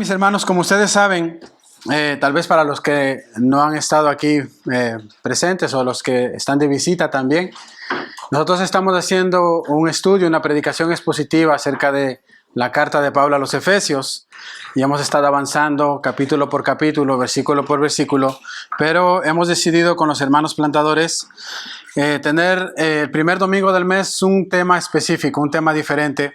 mis hermanos, como ustedes saben, tal vez para los que no han estado aquí presentes o los que están de visita también, nosotros estamos haciendo un estudio, una predicación expositiva acerca de la carta de Pablo a los Efesios y hemos estado avanzando capítulo por capítulo, versículo por versículo, pero hemos decidido con los hermanos plantadores tener el primer domingo del mes un tema específico, un tema diferente.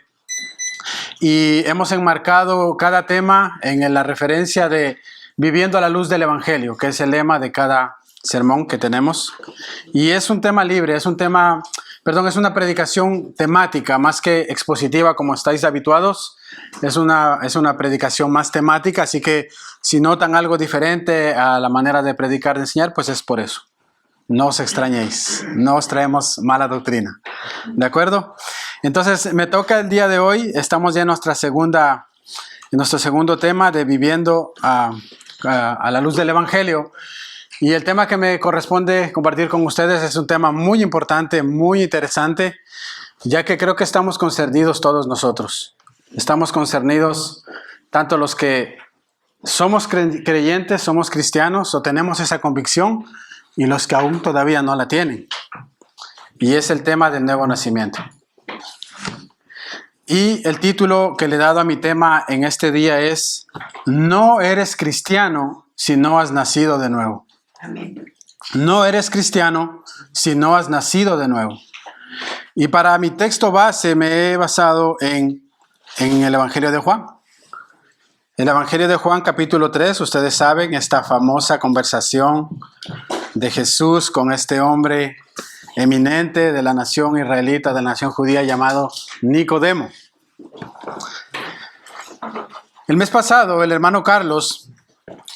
Y hemos enmarcado cada tema en la referencia de viviendo a la luz del Evangelio, que es el lema de cada sermón que tenemos. Y es un tema libre, es una predicación temática más que expositiva como estáis habituados. Es una predicación más temática, así que si notan algo diferente a la manera de predicar, de enseñar, pues es por eso. No os extrañéis, no os traemos mala doctrina. ¿De acuerdo? Entonces, me toca el día de hoy, estamos ya en nuestro segundo tema de viviendo a la luz del Evangelio. Y el tema que me corresponde compartir con ustedes es un tema muy importante, muy interesante, ya que creo que estamos concernidos todos nosotros. Estamos concernidos tanto los que somos creyentes, somos cristianos o tenemos esa convicción, y los que aún todavía no la tienen. Y es el tema del nuevo nacimiento. Y el título que le he dado a mi tema en este día es: no eres cristiano si no has nacido de nuevo. Amén. No eres cristiano si no has nacido de nuevo. Y para mi texto base me he basado en el Evangelio de Juan. El Evangelio de Juan capítulo 3, ustedes saben, esta famosa conversación de Jesús con este hombre eminente de la nación israelita, de la nación judía llamado Nicodemo. El mes pasado el hermano Carlos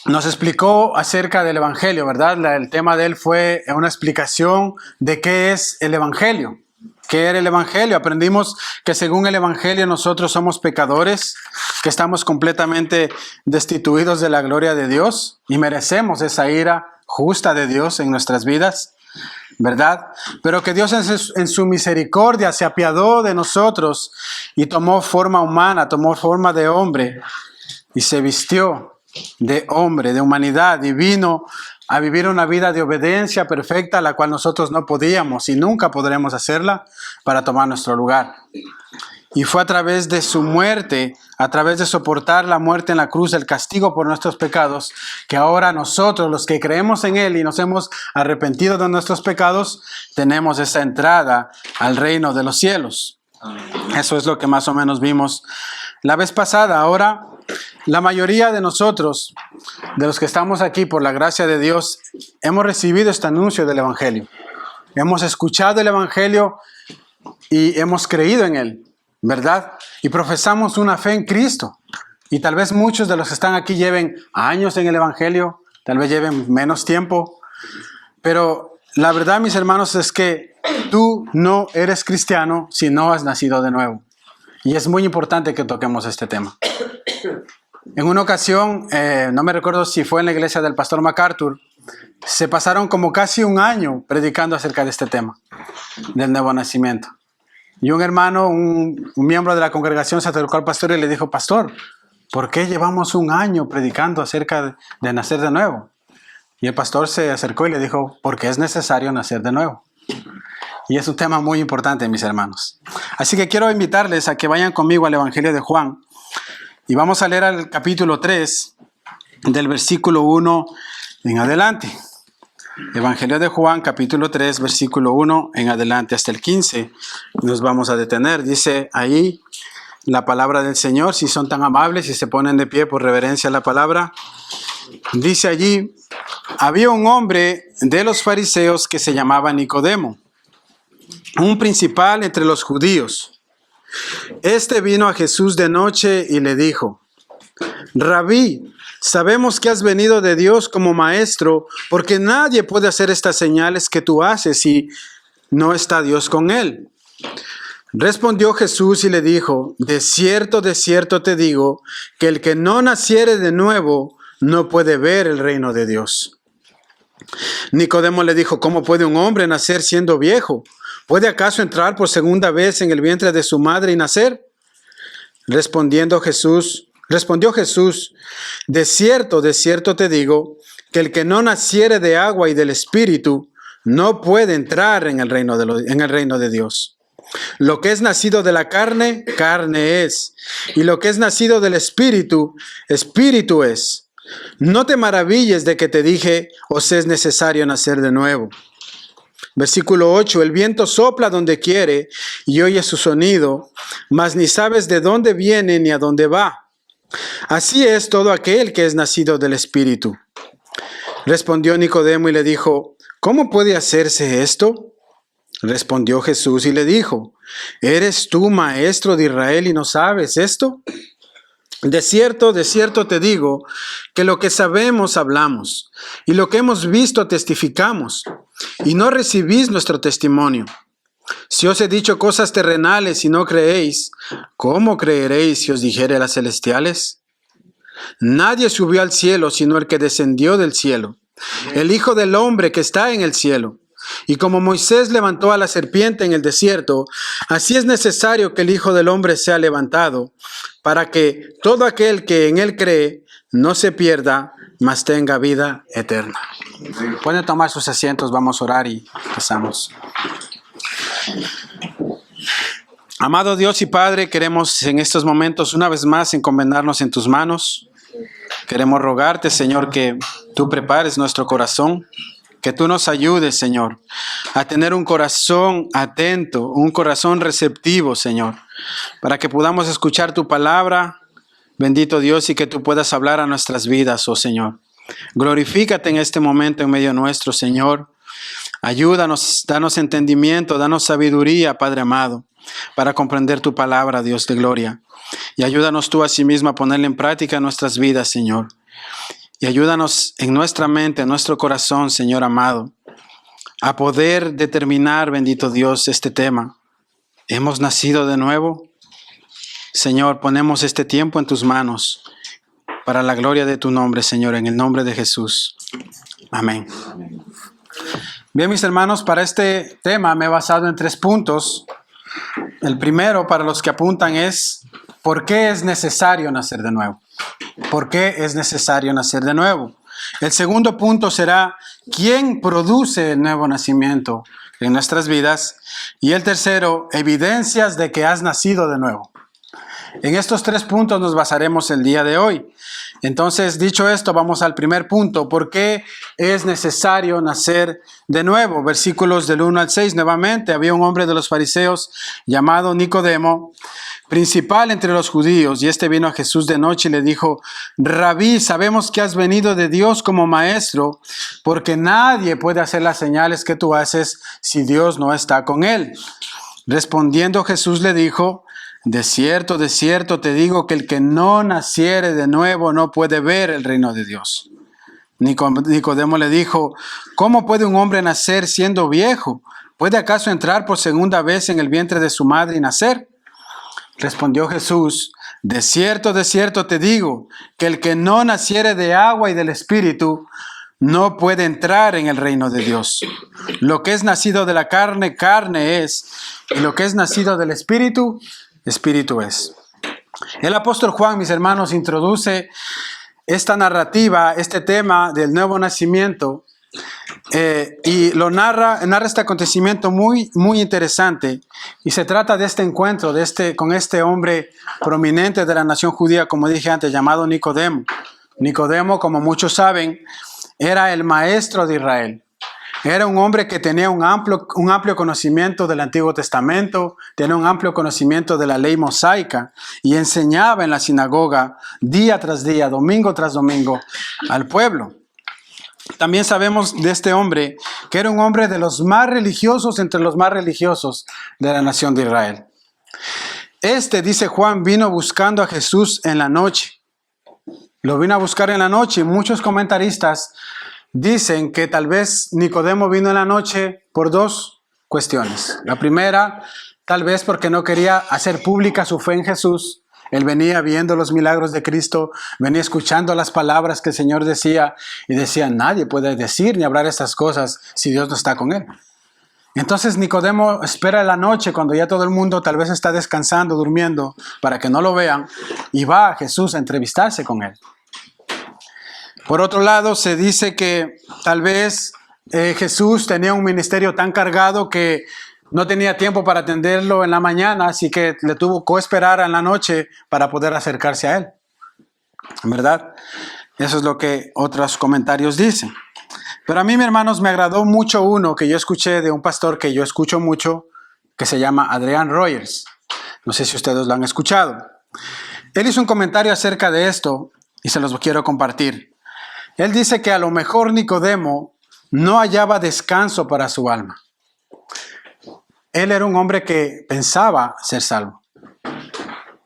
nos explicó acerca del Evangelio, ¿verdad? El tema de él fue una explicación de qué es el Evangelio. ¿Qué era el Evangelio? Aprendimos que según el Evangelio nosotros somos pecadores, que estamos completamente destituidos de la gloria de Dios y merecemos esa ira justa de Dios en nuestras vidas, ¿verdad? Pero que Dios en su misericordia se apiadó de nosotros y tomó forma humana, tomó forma de hombre y se vistió de hombre, de humanidad, y vino a vivir una vida de obediencia perfecta, la cual nosotros no podíamos y nunca podremos hacerla, para tomar nuestro lugar. Y fue a través de su muerte, a través de soportar la muerte en la cruz, el castigo por nuestros pecados, que ahora nosotros, los que creemos en Él y nos hemos arrepentido de nuestros pecados, tenemos esa entrada al reino de los cielos. Eso es lo que más o menos vimos la vez pasada. Ahora, la mayoría de nosotros, de los que estamos aquí por la gracia de Dios, hemos recibido este anuncio del Evangelio. Hemos escuchado el Evangelio y hemos creído en Él, ¿verdad? Y profesamos una fe en Cristo. Y tal vez muchos de los que están aquí lleven años en el Evangelio, tal vez lleven menos tiempo. Pero la verdad, mis hermanos, es que tú no eres cristiano si no has nacido de nuevo. Y es muy importante que toquemos este tema. En una ocasión, no me recuerdo si fue en la iglesia del pastor MacArthur, se pasaron como casi un año predicando acerca de este tema, del nuevo nacimiento. Y un hermano, un miembro de la congregación se acercó al pastor y le dijo: pastor, ¿por qué llevamos un año predicando acerca de nacer de nuevo? Y el pastor se acercó y le dijo: porque es necesario nacer de nuevo. Y es un tema muy importante, mis hermanos. Así que quiero invitarles a que vayan conmigo al Evangelio de Juan. Y vamos a leer al capítulo 3, del versículo 1 en adelante. Evangelio de Juan, capítulo 3, versículo 1 en adelante hasta el 15. Nos vamos a detener. Dice ahí la palabra del Señor. Si son tan amables y se ponen de pie por reverencia a la palabra. Dice allí: había un hombre de los fariseos que se llamaba Nicodemo, un principal entre los judíos. Este vino a Jesús de noche y le dijo: Rabí, sabemos que has venido de Dios como maestro, porque nadie puede hacer estas señales que tú haces si no está Dios con él. Respondió Jesús y le dijo: de cierto te digo, que el que no naciere de nuevo no puede ver el reino de Dios. Nicodemo le dijo: ¿cómo puede un hombre nacer siendo viejo? ¿Puede acaso entrar por segunda vez en el vientre de su madre y nacer? Respondiendo Jesús Respondió Jesús, de cierto te digo, que el que no naciere de agua y del Espíritu no puede entrar en el reino de Dios. Lo que es nacido de la carne, carne es, y lo que es nacido del Espíritu, Espíritu es. No te maravilles de que te dije, os es necesario nacer de nuevo. Versículo 8, el viento sopla donde quiere y oyes su sonido, mas ni sabes de dónde viene ni a dónde va. Así es todo aquel que es nacido del Espíritu. Respondió Nicodemo y le dijo, ¿cómo puede hacerse esto? Respondió Jesús y le dijo, ¿eres tú maestro de Israel y no sabes esto? De cierto te digo, que lo que sabemos hablamos, y lo que hemos visto testificamos, y no recibís nuestro testimonio. Si os he dicho cosas terrenales y no creéis, ¿cómo creeréis si os dijere las celestiales? Nadie subió al cielo sino el que descendió del cielo, el Hijo del Hombre que está en el cielo. Y como Moisés levantó a la serpiente en el desierto, así es necesario que el Hijo del Hombre sea levantado, para que todo aquel que en él cree no se pierda, mas tenga vida eterna. Pueden tomar sus asientos, vamos a orar y empezamos. Amado Dios y Padre, queremos en estos momentos una vez más encomendarnos en tus manos. Queremos rogarte, Señor, que tú prepares nuestro corazón, que tú nos ayudes, Señor, a tener un corazón atento, un corazón receptivo, Señor, para que podamos escuchar tu palabra, bendito Dios, y que tú puedas hablar a nuestras vidas, oh Señor. Glorifícate en este momento en medio nuestro, Señor. Ayúdanos, danos entendimiento, danos sabiduría, Padre amado, para comprender tu palabra, Dios de gloria. Y ayúdanos tú asimismo a ponerla en práctica en nuestras vidas, Señor. Y ayúdanos en nuestra mente, en nuestro corazón, Señor amado, a poder determinar, bendito Dios, este tema. ¿Hemos nacido de nuevo? Señor, ponemos este tiempo en tus manos para la gloria de tu nombre, Señor, en el nombre de Jesús. Amén. Bien, mis hermanos, para este tema me he basado en 3 puntos. El primero, para los que apuntan, es ¿por qué es necesario nacer de nuevo? ¿Por qué es necesario nacer de nuevo? El segundo punto será ¿quién produce el nuevo nacimiento en nuestras vidas? Y el tercero, evidencias de que has nacido de nuevo. En estos 3 puntos nos basaremos el día de hoy. Entonces, dicho esto, vamos al primer punto. ¿Por qué es necesario nacer de nuevo? Versículos del 1 al 6 nuevamente. Había un hombre de los fariseos llamado Nicodemo, principal entre los judíos, y este vino a Jesús de noche y le dijo, Rabí, sabemos que has venido de Dios como maestro, porque nadie puede hacer las señales que tú haces si Dios no está con él. Respondiendo Jesús le dijo, de cierto te digo que el que no naciere de nuevo no puede ver el reino de Dios. Nicodemo le dijo, ¿cómo puede un hombre nacer siendo viejo? ¿Puede acaso entrar por segunda vez en el vientre de su madre y nacer? Respondió Jesús, de cierto te digo que el que no naciere de agua y del Espíritu no puede entrar en el reino de Dios. Lo que es nacido de la carne, carne es, y lo que es nacido del Espíritu, Espíritu es. El apóstol Juan, mis hermanos, introduce esta narrativa, este tema del nuevo nacimiento, y lo narra este acontecimiento muy interesante, y se trata de este encuentro con este hombre prominente de la nación judía, como dije antes, llamado Nicodemo. Nicodemo, como muchos saben, era el maestro de Israel. Era un hombre que tenía un amplio conocimiento del Antiguo Testamento, tenía un amplio conocimiento de la ley mosaica y enseñaba en la sinagoga día tras día, domingo tras domingo al pueblo. También sabemos de este hombre que era un hombre de los más religiosos entre los más religiosos de la nación de Israel. Dice Juan, vino buscando a Jesús en la noche. Lo vino a buscar en la noche y muchos comentaristas dicen que tal vez Nicodemo vino en la noche por 2 cuestiones. La primera, tal vez porque no quería hacer pública su fe en Jesús. Él venía viendo los milagros de Cristo, venía escuchando las palabras que el Señor decía y decía, nadie puede decir ni hablar estas cosas si Dios no está con él. Entonces Nicodemo espera la noche cuando ya todo el mundo tal vez está descansando, durmiendo, para que no lo vean, y va a Jesús a entrevistarse con él. Por otro lado, se dice que tal vez Jesús tenía un ministerio tan cargado que no tenía tiempo para atenderlo en la mañana, así que le tuvo que esperar en la noche para poder acercarse a él. ¿Verdad? Eso es lo que otros comentarios dicen. Pero a mí, mis hermanos, me agradó mucho uno que yo escuché de un pastor que yo escucho mucho, que se llama Adrian Rogers. No sé si ustedes lo han escuchado. Él hizo un comentario acerca de esto y se los quiero compartir. Él dice que a lo mejor Nicodemo no hallaba descanso para su alma. Él era un hombre que pensaba ser salvo.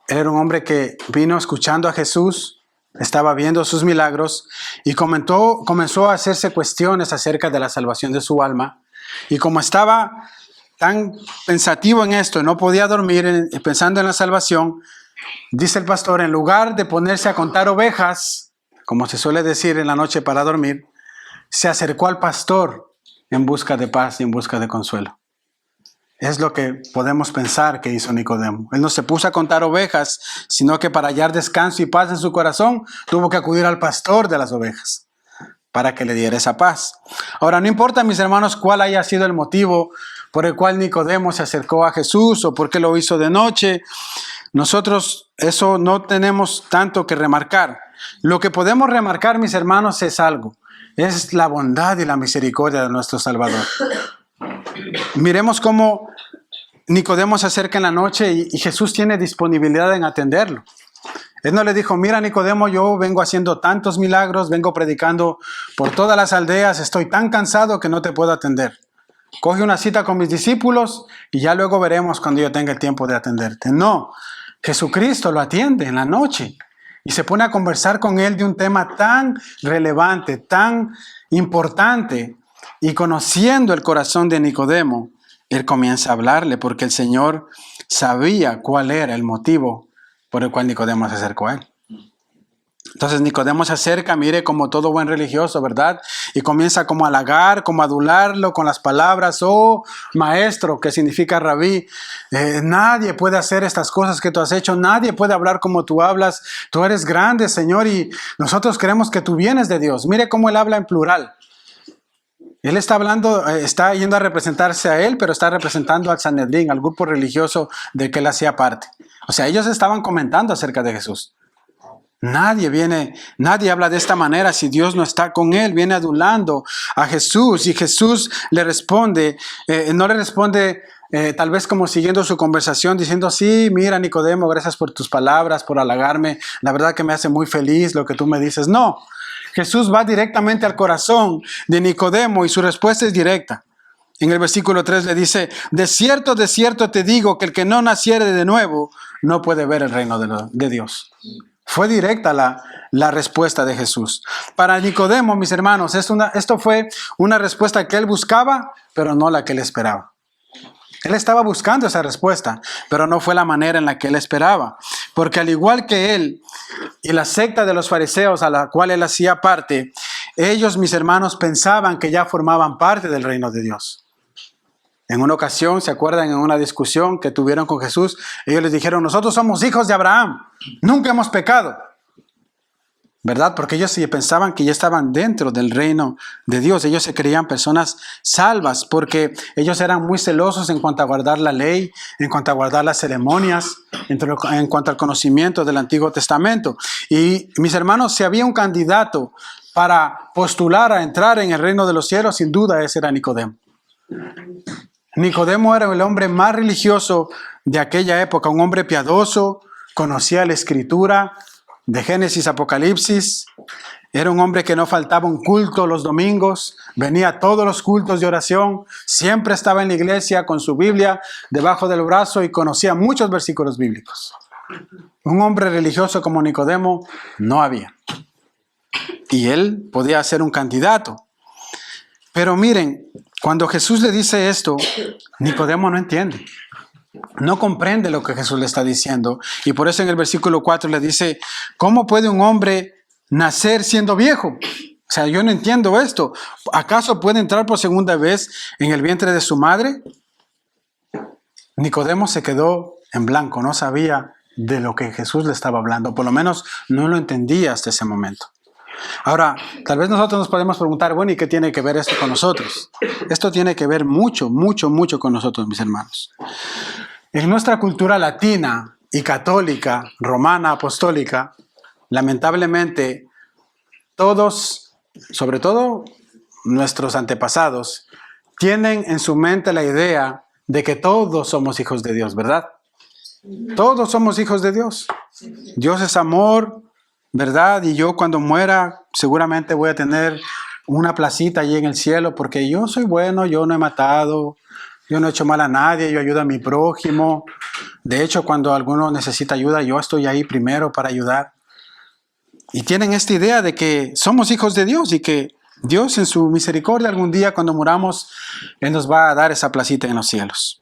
Él era un hombre que vino escuchando a Jesús, estaba viendo sus milagros y comenzó a hacerse cuestiones acerca de la salvación de su alma. Y como estaba tan pensativo en esto, no podía dormir pensando en la salvación, dice el pastor, en lugar de ponerse a contar ovejas, como se suele decir en la noche para dormir, se acercó al pastor en busca de paz y en busca de consuelo. Es lo que podemos pensar que hizo Nicodemo. Él no se puso a contar ovejas, sino que para hallar descanso y paz en su corazón, tuvo que acudir al pastor de las ovejas para que le diera esa paz. Ahora, no importa, mis hermanos, cuál haya sido el motivo por el cual Nicodemo se acercó a Jesús o por qué lo hizo de noche. Nosotros eso no tenemos tanto que remarcar. Lo que podemos remarcar, mis hermanos, es algo. Es la bondad y la misericordia de nuestro Salvador. Miremos cómo Nicodemo se acerca en la noche y Jesús tiene disponibilidad en atenderlo. Él no le dijo, mira Nicodemo, yo vengo haciendo tantos milagros, vengo predicando por todas las aldeas, estoy tan cansado que no te puedo atender. Coge una cita con mis discípulos y ya luego veremos cuando yo tenga el tiempo de atenderte. No, Jesucristo lo atiende en la noche y se pone a conversar con él de un tema tan relevante, tan importante. Y conociendo el corazón de Nicodemo, él comienza a hablarle porque el Señor sabía cuál era el motivo por el cual Nicodemo se acercó a él. Entonces Nicodemo se acerca, mire, como todo buen religioso, ¿verdad? Y comienza como a halagar, como a adularlo con las palabras, oh maestro, que significa rabí, nadie puede hacer estas cosas que tú has hecho, nadie puede hablar como tú hablas, tú eres grande, Señor, y nosotros creemos que tú vienes de Dios. Mire cómo él habla en plural. Él está hablando, está yendo a representarse a él, pero está representando al Sanedrín, al grupo religioso del que él hacía parte. O sea, ellos estaban comentando acerca de Jesús. Nadie habla de esta manera si Dios no está con él, viene adulando a Jesús y Jesús le responde, no le responde tal vez como siguiendo su conversación diciendo, sí, mira Nicodemo, gracias por tus palabras, por halagarme, la verdad que me hace muy feliz lo que tú me dices. No, Jesús va directamente al corazón de Nicodemo y su respuesta es directa. En el versículo 3 le dice, de cierto te digo que el que no naciere de nuevo no puede ver el reino de Dios. Fue directa la respuesta de Jesús. Para Nicodemo, mis hermanos, esto fue una respuesta que él buscaba, pero no la que él esperaba. Él estaba buscando esa respuesta, pero no fue la manera en la que él esperaba. Porque al igual que él y la secta de los fariseos a la cual él hacía parte, ellos, mis hermanos, pensaban que ya formaban parte del reino de Dios. En una ocasión, ¿se acuerdan? En una discusión que tuvieron con Jesús, ellos les dijeron, nosotros somos hijos de Abraham, nunca hemos pecado. ¿Verdad? Porque ellos sí pensaban que ya estaban dentro del reino de Dios. Ellos se creían personas salvas porque ellos eran muy celosos en cuanto a guardar la ley, en cuanto a guardar las ceremonias, en cuanto al conocimiento del Antiguo Testamento. Y mis hermanos, si había un candidato para postular a entrar en el reino de los cielos, sin duda ese era Nicodemo. Nicodemo era el hombre más religioso de aquella época, un hombre piadoso, conocía la Escritura, de Génesis a Apocalipsis. Era un hombre que no faltaba un culto los domingos, venía a todos los cultos de oración, siempre estaba en la iglesia con su Biblia debajo del brazo y conocía muchos versículos bíblicos. Un hombre religioso como Nicodemo no había. Y él podía ser un candidato. Pero miren, cuando Jesús le dice esto, Nicodemo no entiende. No comprende lo que Jesús le está diciendo. Y por eso en el versículo 4 le dice, ¿cómo puede un hombre nacer siendo viejo? O sea, yo no entiendo esto. ¿Acaso puede entrar por segunda vez en el vientre de su madre? Nicodemo se quedó en blanco, no sabía de lo que Jesús le estaba hablando, por lo menos no lo entendía hasta ese momento. Ahora, tal vez nosotros nos podemos preguntar, bueno, ¿y qué tiene que ver esto con nosotros? Esto tiene que ver mucho, mucho, mucho con nosotros, mis hermanos. En nuestra cultura latina y católica, romana, apostólica, lamentablemente, todos, sobre todo nuestros antepasados, tienen en su mente la idea de que todos somos hijos de Dios, ¿verdad? Todos somos hijos de Dios. Dios es amor, ¿verdad? Y yo cuando muera seguramente voy a tener una placita allí en el cielo porque yo soy bueno, yo no he matado, yo no he hecho mal a nadie, yo ayudo a mi prójimo. De hecho, cuando alguno necesita ayuda, yo estoy ahí primero para ayudar. Y tienen esta idea de que somos hijos de Dios y que Dios en su misericordia algún día cuando muramos, Él nos va a dar esa placita en los cielos.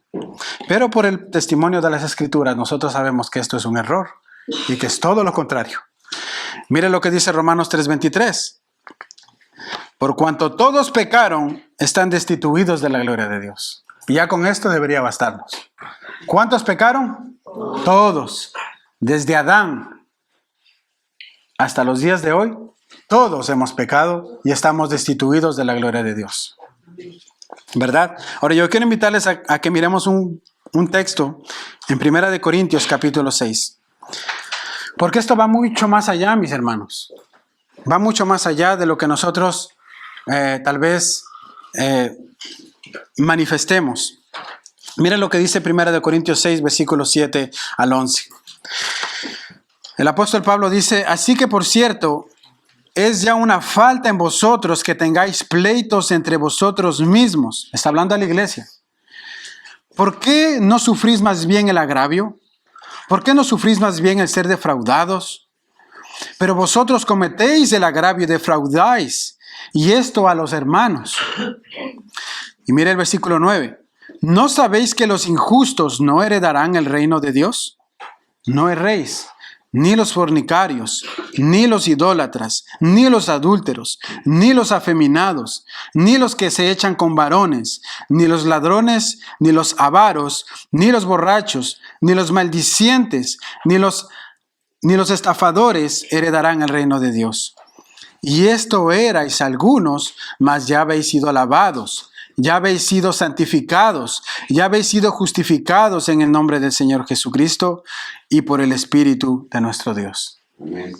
Pero por el testimonio de las Escrituras, nosotros sabemos que esto es un error y que es todo lo contrario. Mire lo que dice Romanos 3:23. Por cuanto todos pecaron, están destituidos de la gloria de Dios. Y ya con esto debería bastarnos. ¿Cuántos pecaron? Todos. Desde Adán hasta los días de hoy, todos hemos pecado y estamos destituidos de la gloria de Dios. ¿Verdad? Ahora yo quiero invitarles a que miremos un texto en 1 Corintios capítulo 6. Porque esto va mucho más allá, mis hermanos. Va mucho más allá de lo que nosotros tal vez manifestemos. Miren lo que dice 1 Corintios 6, versículos 7 al 11. El apóstol Pablo dice, así que por cierto, es ya una falta en vosotros que tengáis pleitos entre vosotros mismos. Está hablando a la iglesia. ¿Por qué no sufrís más bien el agravio? ¿Por qué no sufrís más bien el ser defraudados? Pero vosotros cometéis el agravio y defraudáis, y esto a los hermanos. Y mire el versículo 9. ¿No sabéis que los injustos no heredarán el reino de Dios? No erréis. Ni los fornicarios, ni los idólatras, ni los adúlteros, ni los afeminados, ni los que se echan con varones, ni los ladrones, ni los avaros, ni los borrachos, ni los maldicientes, ni los estafadores heredarán el reino de Dios. Y esto erais algunos, mas ya habéis sido lavados, ya habéis sido santificados, ya habéis sido justificados en el nombre del Señor Jesucristo y por el Espíritu de nuestro Dios. Amén.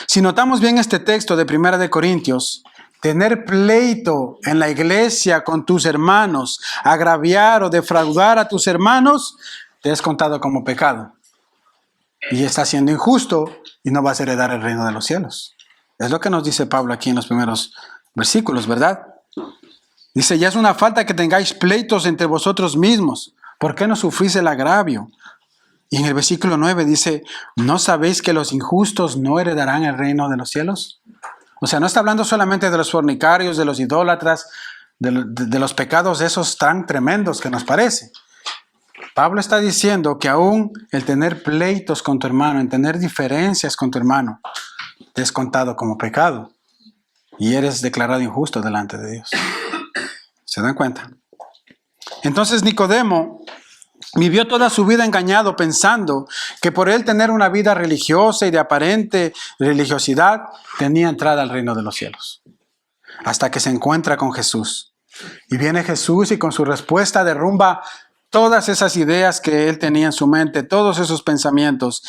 Si notamos bien este texto de 1 Corintios, tener pleito en la iglesia con tus hermanos, agraviar o defraudar a tus hermanos, te es contado como pecado. Y estás siendo injusto y no vas a heredar el reino de los cielos. Es lo que nos dice Pablo aquí en los primeros versículos, ¿verdad? Dice, ya es una falta que tengáis pleitos entre vosotros mismos. ¿Por qué no sufrís el agravio? Y en el versículo 9 dice, ¿no sabéis que los injustos no heredarán el reino de los cielos? O sea, no está hablando solamente de los fornicarios, de los idólatras, de los pecados esos tan tremendos que nos parece. Pablo está diciendo que aún el tener pleitos con tu hermano, en tener diferencias con tu hermano, te es contado como pecado. Y eres declarado injusto delante de Dios. ¿Se dan cuenta? Entonces Nicodemo vivió toda su vida engañado pensando que por él tener una vida religiosa y de aparente religiosidad tenía entrada al reino de los cielos. Hasta que se encuentra con Jesús. Y viene Jesús y con su respuesta derrumba todas esas ideas que él tenía en su mente, todos esos pensamientos.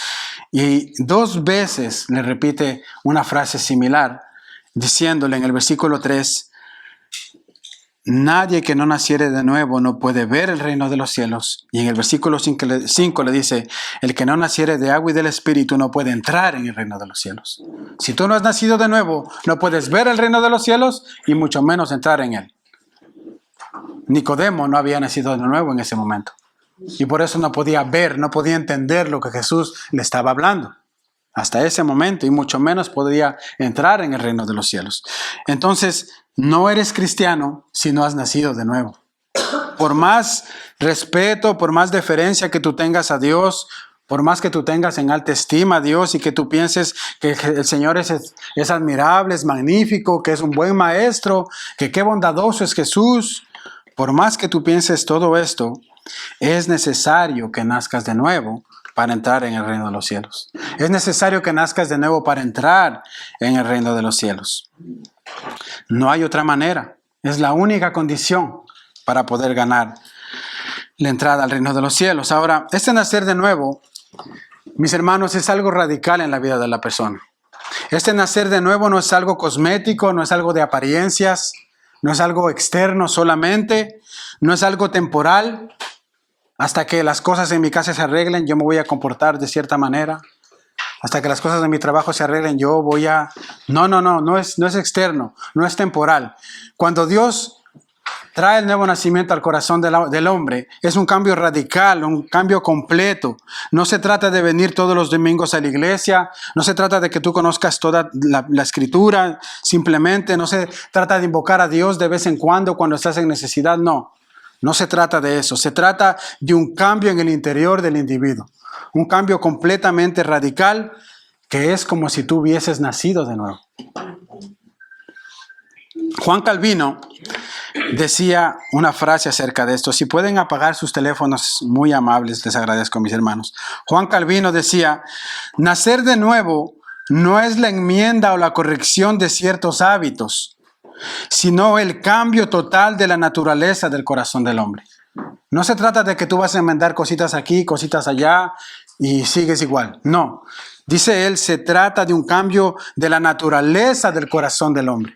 Y 2 veces le repite una frase similar, diciéndole en el versículo 3, nadie que no naciere de nuevo no puede ver el reino de los cielos. Y en el versículo 5 le dice, el que no naciere de agua y del Espíritu no puede entrar en el reino de los cielos. Si tú no has nacido de nuevo, no puedes ver el reino de los cielos y mucho menos entrar en él. Nicodemo no había nacido de nuevo en ese momento. Y por eso no podía ver, no podía entender lo que Jesús le estaba hablando. Hasta ese momento, y mucho menos podía entrar en el reino de los cielos. Entonces, no eres cristiano si no has nacido de nuevo. Por más respeto, por más deferencia que tú tengas a Dios, Por más que tú tengas en alta estima a Dios y que tú pienses que el Señor es admirable, es magnífico, que es un buen maestro, que qué bondadoso es Jesús. Por más que tú pienses todo esto, es necesario que nazcas de nuevo para entrar en el reino de los cielos. Es necesario que nazcas de nuevo para entrar en el reino de los cielos. No hay otra manera. Es la única condición para poder ganar la entrada al reino de los cielos. Ahora, este nacer de nuevo, mis hermanos, es algo radical en la vida de la persona. Este nacer de nuevo no es algo cosmético, no es algo de apariencias, no es algo externo solamente, no es algo temporal. Hasta que las cosas en mi casa se arreglen, yo me voy a comportar de cierta manera. Hasta que las cosas de mi trabajo se arreglen, yo voy a... No es externo, no es temporal. Cuando Dios trae el nuevo nacimiento al corazón del hombre, es un cambio radical, un cambio completo. No se trata de venir todos los domingos a la iglesia, no se trata de que tú conozcas toda la escritura, simplemente no se trata de invocar a Dios de vez en cuando estás en necesidad, no. No se trata de eso, se trata de un cambio en el interior del individuo. Un cambio completamente radical que es como si tú hubieses nacido de nuevo. Juan Calvino decía una frase acerca de esto. Si pueden apagar sus teléfonos, muy amables, les agradezco, mis hermanos. Juan Calvino decía, nacer de nuevo no es la enmienda o la corrección de ciertos hábitos, sino el cambio total de la naturaleza del corazón del hombre. No se trata de que tú vas a enmendar cositas aquí, cositas allá y sigues igual. No, dice él, se trata de un cambio de la naturaleza del corazón del hombre.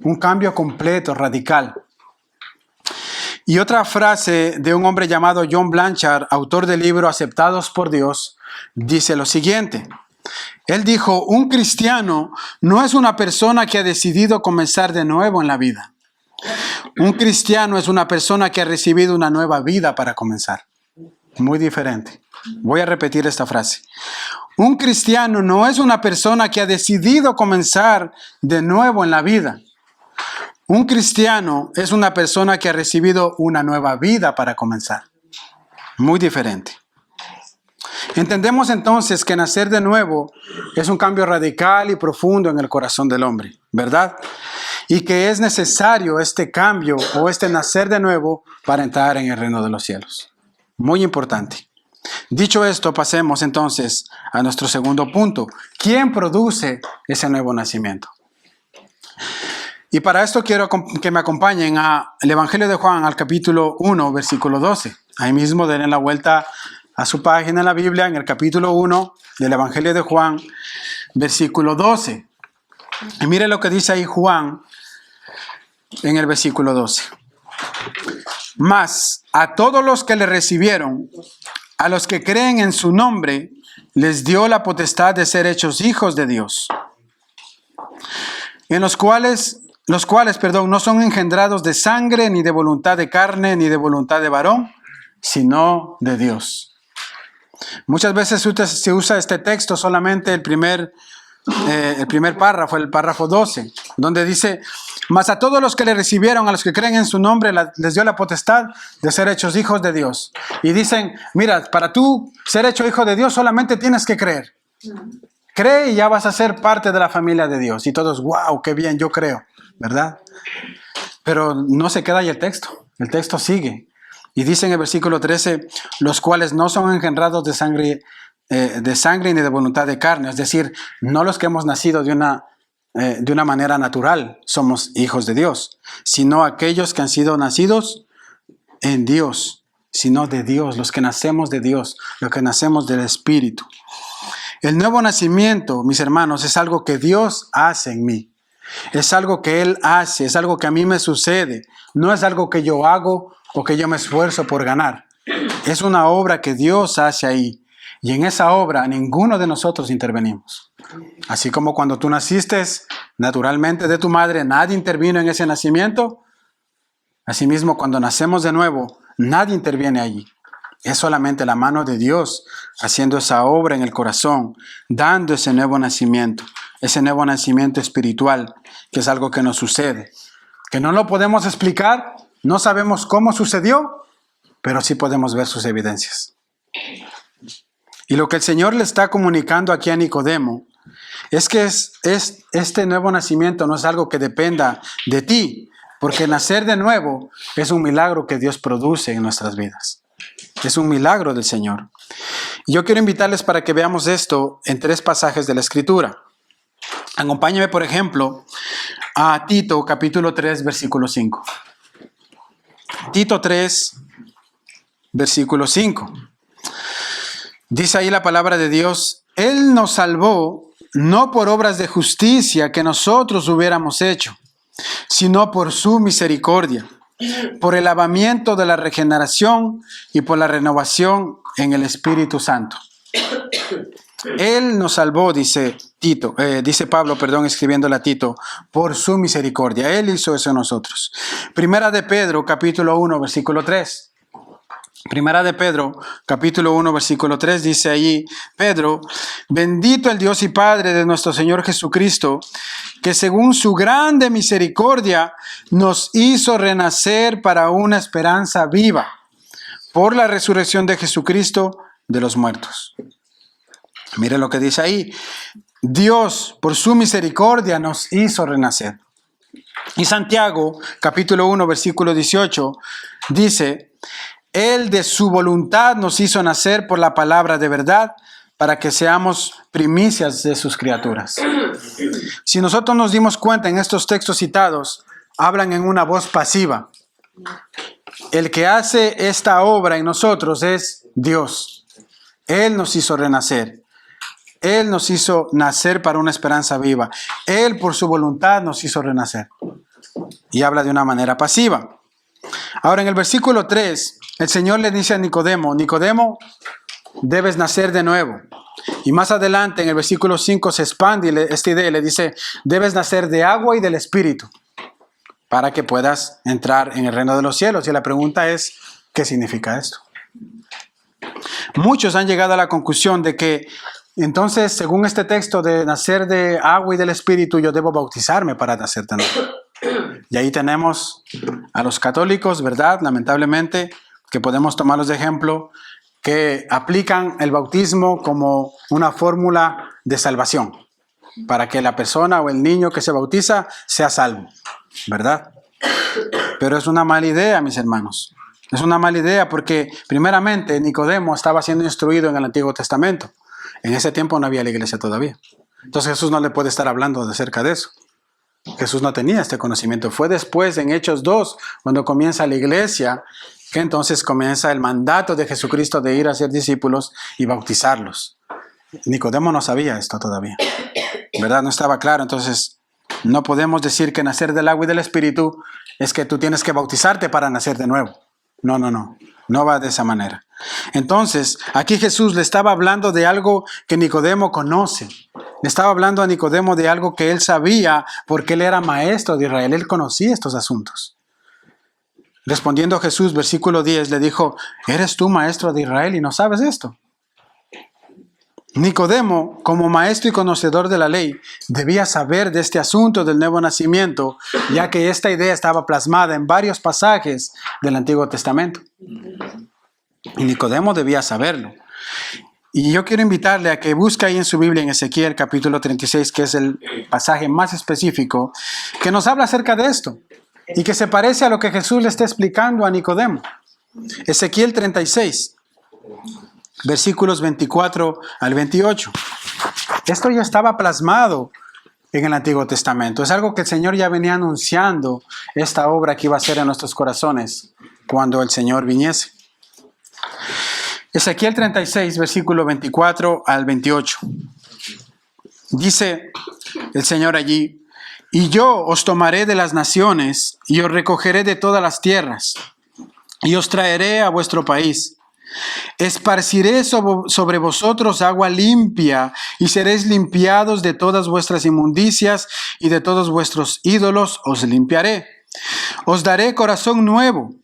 Un cambio completo, radical. Y otra frase de un hombre llamado John Blanchard, autor del libro Aceptados por Dios, dice lo siguiente. Él dijo, un cristiano no es una persona que ha decidido comenzar de nuevo en la vida. Un cristiano es una persona que ha recibido una nueva vida para comenzar. Muy diferente. Voy a repetir esta frase. Un cristiano no es una persona que ha decidido comenzar de nuevo en la vida. Un cristiano es una persona que ha recibido una nueva vida para comenzar. Muy diferente. Entendemos entonces que nacer de nuevo es un cambio radical y profundo en el corazón del hombre, ¿verdad? Y que es necesario este cambio o este nacer de nuevo para entrar en el reino de los cielos. Muy importante. Dicho esto, pasemos entonces a nuestro segundo punto. ¿Quién produce ese nuevo nacimiento? Y para esto quiero que me acompañen al Evangelio de Juan, al capítulo 1, versículo 12. Ahí mismo denle la vuelta a su página en la Biblia, en el capítulo 1 del Evangelio de Juan, versículo 12. Y mire lo que dice ahí Juan en el versículo 12. Mas a todos los que le recibieron, a los que creen en su nombre, les dio la potestad de ser hechos hijos de Dios, en los cuales no son engendrados de sangre, ni de voluntad de carne, ni de voluntad de varón, sino de Dios. Muchas veces se usa este texto solamente el primer párrafo, el párrafo 12, donde dice, mas a todos los que le recibieron, a los que creen en su nombre, les dio la potestad de ser hechos hijos de Dios. Y dicen, mira, para tú ser hecho hijo de Dios solamente tienes que creer. Cree y ya vas a ser parte de la familia de Dios. Y todos, wow, qué bien, yo creo, ¿verdad? Pero no se queda ahí el texto sigue. Y dice en el versículo 13, los cuales no son engendrados de sangre ni de voluntad de carne. Es decir, no los que hemos nacido de una manera natural somos hijos de Dios, sino aquellos que han sido nacidos en Dios, sino de Dios, los que nacemos de Dios, los que nacemos del Espíritu. El nuevo nacimiento, mis hermanos, es algo que Dios hace en mí. Es algo que Él hace, es algo que a mí me sucede. No es algo que yo hago o que yo me esfuerzo por ganar. Es una obra que Dios hace ahí. Y en esa obra ninguno de nosotros intervenimos. Así como cuando tú naciste naturalmente de tu madre, nadie intervino en ese nacimiento. Asimismo, cuando nacemos de nuevo, nadie interviene allí. Es solamente la mano de Dios haciendo esa obra en el corazón, dando ese nuevo nacimiento espiritual, que es algo que nos sucede, que no lo podemos explicar, no sabemos cómo sucedió, pero sí podemos ver sus evidencias. Y lo que el Señor le está comunicando aquí a Nicodemo es que este nuevo nacimiento no es algo que dependa de ti, porque nacer de nuevo es un milagro que Dios produce en nuestras vidas. Es un milagro del Señor. Y yo quiero invitarles para que veamos esto en 3 pasajes de la Escritura. Acompáñame, por ejemplo, a Tito, capítulo 3, versículo 5. Tito 3, versículo 5. Dice ahí la palabra de Dios: Él nos salvó no por obras de justicia que nosotros hubiéramos hecho, sino por su misericordia, por el lavamiento de la regeneración y por la renovación en el Espíritu Santo. Él nos salvó, dice Pablo, escribiéndole a Tito, por su misericordia. Él hizo eso en nosotros. Primera de Pedro, capítulo 1, versículo 3. Primera de Pedro, capítulo 1, versículo 3, dice allí Pedro: bendito el Dios y Padre de nuestro Señor Jesucristo, que según su grande misericordia nos hizo renacer para una esperanza viva, por la resurrección de Jesucristo de los muertos. Mire lo que dice ahí: Dios, por su misericordia, nos hizo renacer. Y Santiago, capítulo 1, versículo 18, dice: Él de su voluntad nos hizo nacer por la palabra de verdad, para que seamos primicias de sus criaturas. Si nosotros nos dimos cuenta, en estos textos citados, hablan en una voz pasiva. El que hace esta obra en nosotros es Dios. Él nos hizo renacer. Él nos hizo nacer para una esperanza viva. Él por su voluntad nos hizo renacer. Y habla de una manera pasiva. Ahora en el versículo 3, el Señor le dice a Nicodemo: Nicodemo, debes nacer de nuevo. Y más adelante en el versículo 5 se expande esta idea y le dice: debes nacer de agua y del Espíritu para que puedas entrar en el reino de los cielos. Y la pregunta es, ¿qué significa esto? Muchos han llegado a la conclusión de que entonces, según este texto de nacer de agua y del Espíritu, yo debo bautizarme para nacer de nuevo. Y ahí tenemos a los católicos, ¿verdad? Lamentablemente, que podemos tomarlos de ejemplo, que aplican el bautismo como una fórmula de salvación, para que la persona o el niño que se bautiza sea salvo, ¿verdad? Pero es una mala idea, mis hermanos. Es una mala idea porque, primeramente, Nicodemo estaba siendo instruido en el Antiguo Testamento. En ese tiempo no había la iglesia todavía. Entonces Jesús no le puede estar hablando acerca de eso. Jesús no tenía este conocimiento. Fue después, en Hechos 2, cuando comienza la iglesia, que entonces comienza el mandato de Jesucristo de ir a ser discípulos y bautizarlos. Nicodemo no sabía esto todavía, ¿verdad? No estaba claro. Entonces no podemos decir que nacer del agua y del Espíritu es que tú tienes que bautizarte para nacer de nuevo. No va de esa manera. Entonces, aquí Jesús le estaba hablando de algo que Nicodemo conoce. Le estaba hablando a Nicodemo de algo que él sabía porque él era maestro de Israel. Él conocía estos asuntos. Respondiendo Jesús, versículo 10, le dijo: ¿eres tú maestro de Israel y no sabes esto? Nicodemo, como maestro y conocedor de la ley, debía saber de este asunto del nuevo nacimiento, ya que esta idea estaba plasmada en varios pasajes del Antiguo Testamento. Y Nicodemo debía saberlo. Y yo quiero invitarle a que busque ahí en su Biblia, en Ezequiel capítulo 36, que es el pasaje más específico, que nos habla acerca de esto, y que se parece a lo que Jesús le está explicando a Nicodemo. Ezequiel 36. Versículos 24 al 28. Esto ya estaba plasmado en el Antiguo Testamento. Es algo que el Señor ya venía anunciando, esta obra que iba a hacer en nuestros corazones cuando el Señor viniese. Ezequiel 36, versículo 24 al 28. Dice el Señor allí: y yo os tomaré de las naciones y os recogeré de todas las tierras y os traeré a vuestro país. Esparciré sobre vosotros agua limpia y seréis limpiados de todas vuestras inmundicias y de todos vuestros ídolos os limpiaré. Os daré corazón nuevo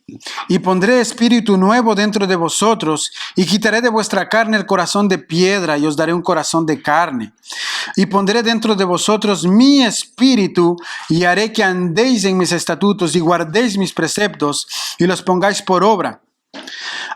y pondré espíritu nuevo dentro de vosotros y quitaré de vuestra carne el corazón de piedra y os daré un corazón de carne. Y pondré dentro de vosotros mi espíritu y haré que andéis en mis estatutos y guardéis mis preceptos y los pongáis por obra.